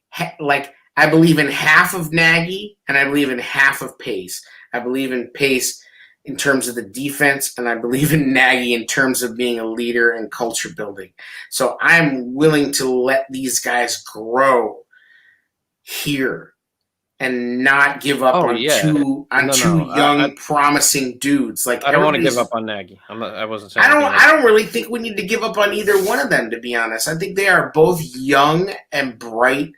half of Nagy, and I believe in half of Pace. I believe in Pace in terms of the defense, and I believe in Nagy in terms of being a leader and culture building. So I'm willing to let these guys grow here and not give up on two young, promising dudes. Like I don't want to give up on Nagy. I wasn't saying. I don't really think we need to give up on either one of them, to be honest. I think they are both young and bright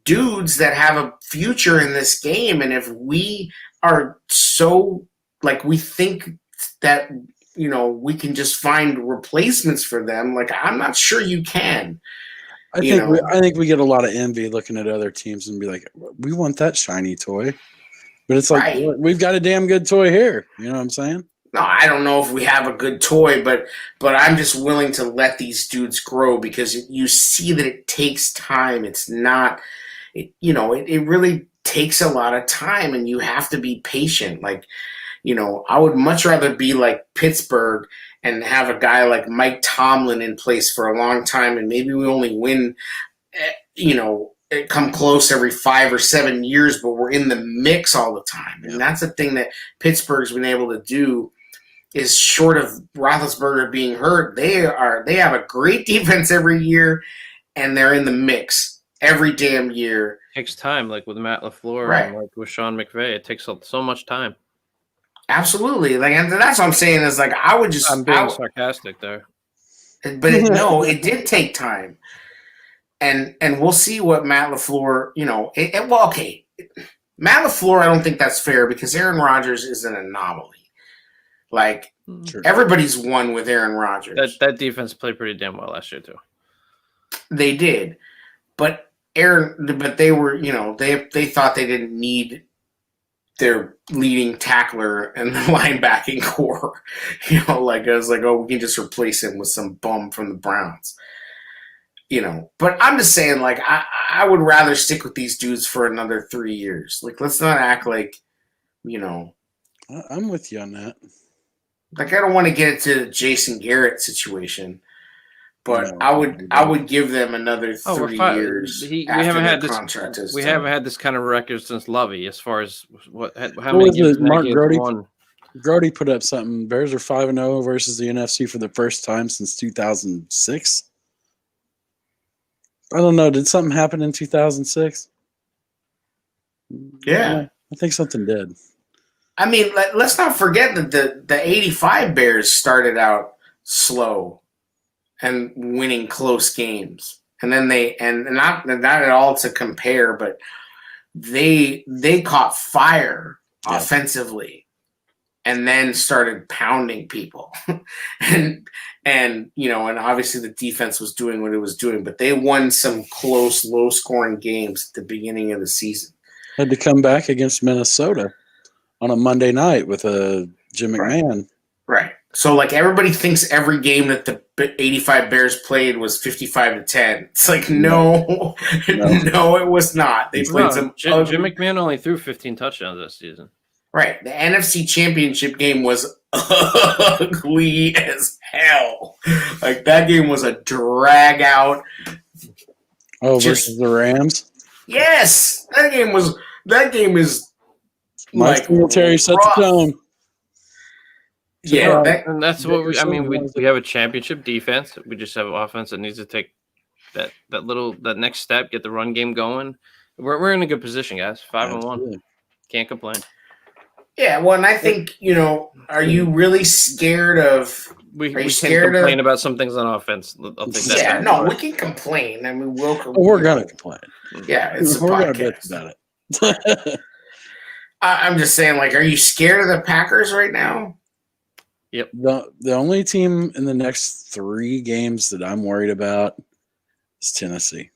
dudes that have a future in this game, and if we are so like we think that we can just find replacements for them, like I'm not sure you can. I think we get a lot of envy looking at other teams and be like, we want that shiny toy, but it's like we've got a damn good toy here. You know what I'm saying? No, I don't know if we have a good toy, but I'm just willing to let these dudes grow because you see that it takes time. It's not. It really takes a lot of time, and you have to be patient. Like, I would much rather be like Pittsburgh and have a guy like Mike Tomlin in place for a long time, and maybe we only win, come close every 5 or 7 years, but we're in the mix all the time. And that's the thing that Pittsburgh's been able to do is, short of Roethlisberger being hurt, they have a great defense every year, and they're in the mix every damn year. It takes time, like with Matt LaFleur and like with Sean McVay. It takes so much time. Absolutely. Like, and that's what I'm saying is like I'm being sarcastic there. But it did take time. And we'll see what Matt LaFleur, Matt LaFleur, I don't think that's fair because Aaron Rodgers is an anomaly. Like, everybody's won with Aaron Rodgers. That defense played pretty damn well last year too. They did. But they were, they thought they didn't need their leading tackler and the linebacking core. Like, I was like, oh, we can just replace him with some bum from the Browns. But I'm just saying, like, I would rather stick with these dudes for another 3 years. Like, let's not act like, I'm with you on that. Like, I don't want to get into the Jason Garrett situation. But I would give them another 3 years. We haven't had this kind of record since Lovey, as far as how many games Mark Grody put up something. Bears are 5-0 versus the NFC for the first time since 2006. I don't know. Did something happen in 2006? Yeah, I think something did. I mean, let's not forget that the '85 Bears started out slow and winning close games. And then not at all to compare, but they caught fire offensively and then started pounding people. and obviously the defense was doing what it was doing, but they won some close, low scoring games at the beginning of the season. Had to come back against Minnesota on a Monday night with Jim McMahon. Right. So, like, everybody thinks every game that the 85 Bears played was 55-10. It's like, no, it was not. They played some. Jim McMahon only threw 15 touchdowns this season. Right. The NFC Championship game was ugly as hell. Like, that game was a drag out. Oh, versus the Rams? Yes. That game is Mike Singletary set the tone. Yeah, and that's what we have a championship defense. We just have an offense that needs to take that next step, get the run game going. We're in a good position, guys. 5-1, can't complain. Yeah, well, and I think are you really scared of? We can complain about some things on offense. I'll take that. Yeah, no, we can complain. I mean, we're gonna complain. Yeah, it's we're gonna bitch about it. I'm just saying, like, are you scared of the Packers right now? Yep. The only team in the next 3 games that I'm worried about is Tennessee.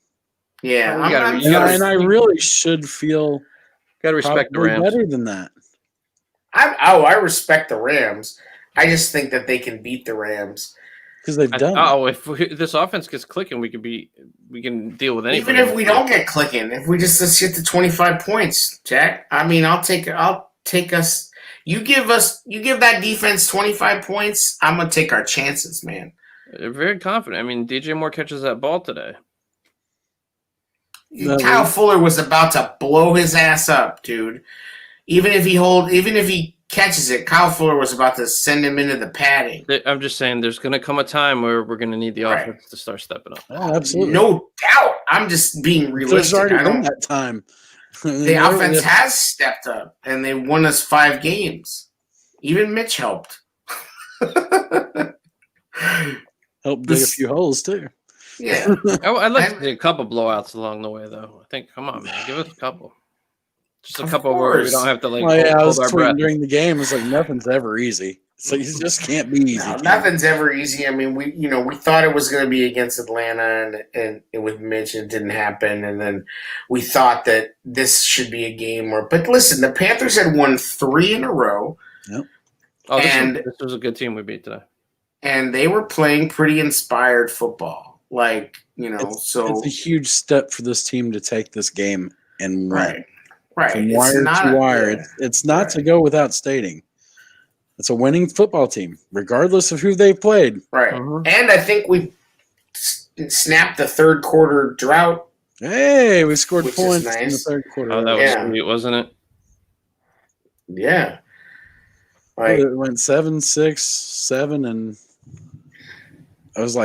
Yeah, and I really should feel gotta respect the Rams better than that. I respect the Rams. I just think that they can beat the Rams because they've done. If this offense gets clicking, we can deal with anything. Even if we don't get clicking, if we let's get to 25 points, Jack. I mean, I'll take us. You give that defense 25 points, I'm gonna take our chances, man. They're very confident. I mean, DJ Moore catches that ball today. Kyle Fuller was about to blow his ass up, dude. Even if he catches it, Kyle Fuller was about to send him into the padding. I'm just saying, there's going to come a time where we're going to need the offense to start stepping up. Oh, absolutely, no doubt. I'm just being realistic. There's already been that time. The offense has stepped up, and they won us 5 games. Even Mitch helped. Helped dig a few holes too. Yeah. I'd like to see a couple blowouts along the way, though. I think, come on, man, give us a couple. Just a couple where we don't have to like. Well, yeah, I was hold our tweeting breath. during the game. It's like nothing's ever easy. So it just can't be easy. No, nothing's ever easy. I mean, we thought it was going to be against Atlanta, and with Mitch, it didn't happen. And then we thought that this should be a game where. But listen, the Panthers had won 3 in a row. Yep. Oh, this was a good team we beat today. And they were playing pretty inspired football. Like, it's a huge step for this team to take this game and win. Right. From wire to wire. It's not to go without stating. It's a winning football team, regardless of who they played. Right. And I think we snapped the third quarter drought. Hey, we scored points in the third quarter. Oh, that was sweet, wasn't it? Yeah. Like, it went 7-6-7, and I was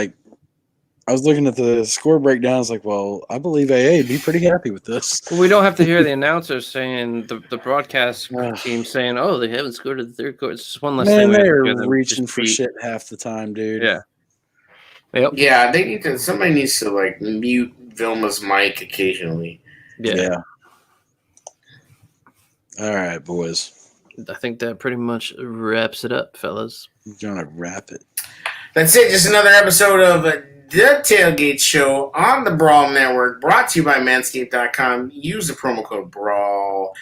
looking at the score breakdown. I was like, well, I believe AA would be pretty happy with this. Well, we don't have to hear the announcers saying, the broadcast team saying, oh, they haven't scored in the third quarter. It's just one less thing. They're reaching for shit half the time, dude. Yeah. Yep. Yeah, somebody needs to, like, mute Vilma's mic occasionally. Yeah. All right, boys. I think that pretty much wraps it up, fellas. You're going to wrap it. That's it. Just another episode of The Tailgate Show on the Brawl Network, brought to you by Manscaped.com. Use the promo code BRAWL.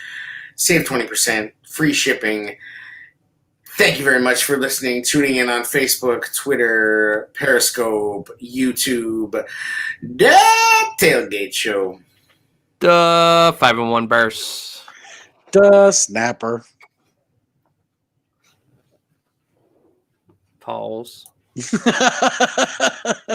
Save 20%. Free shipping. Thank you very much for listening, tuning in on Facebook, Twitter, Periscope, YouTube. The Tailgate Show. The 5-1 Bears. The Snapper. Pause.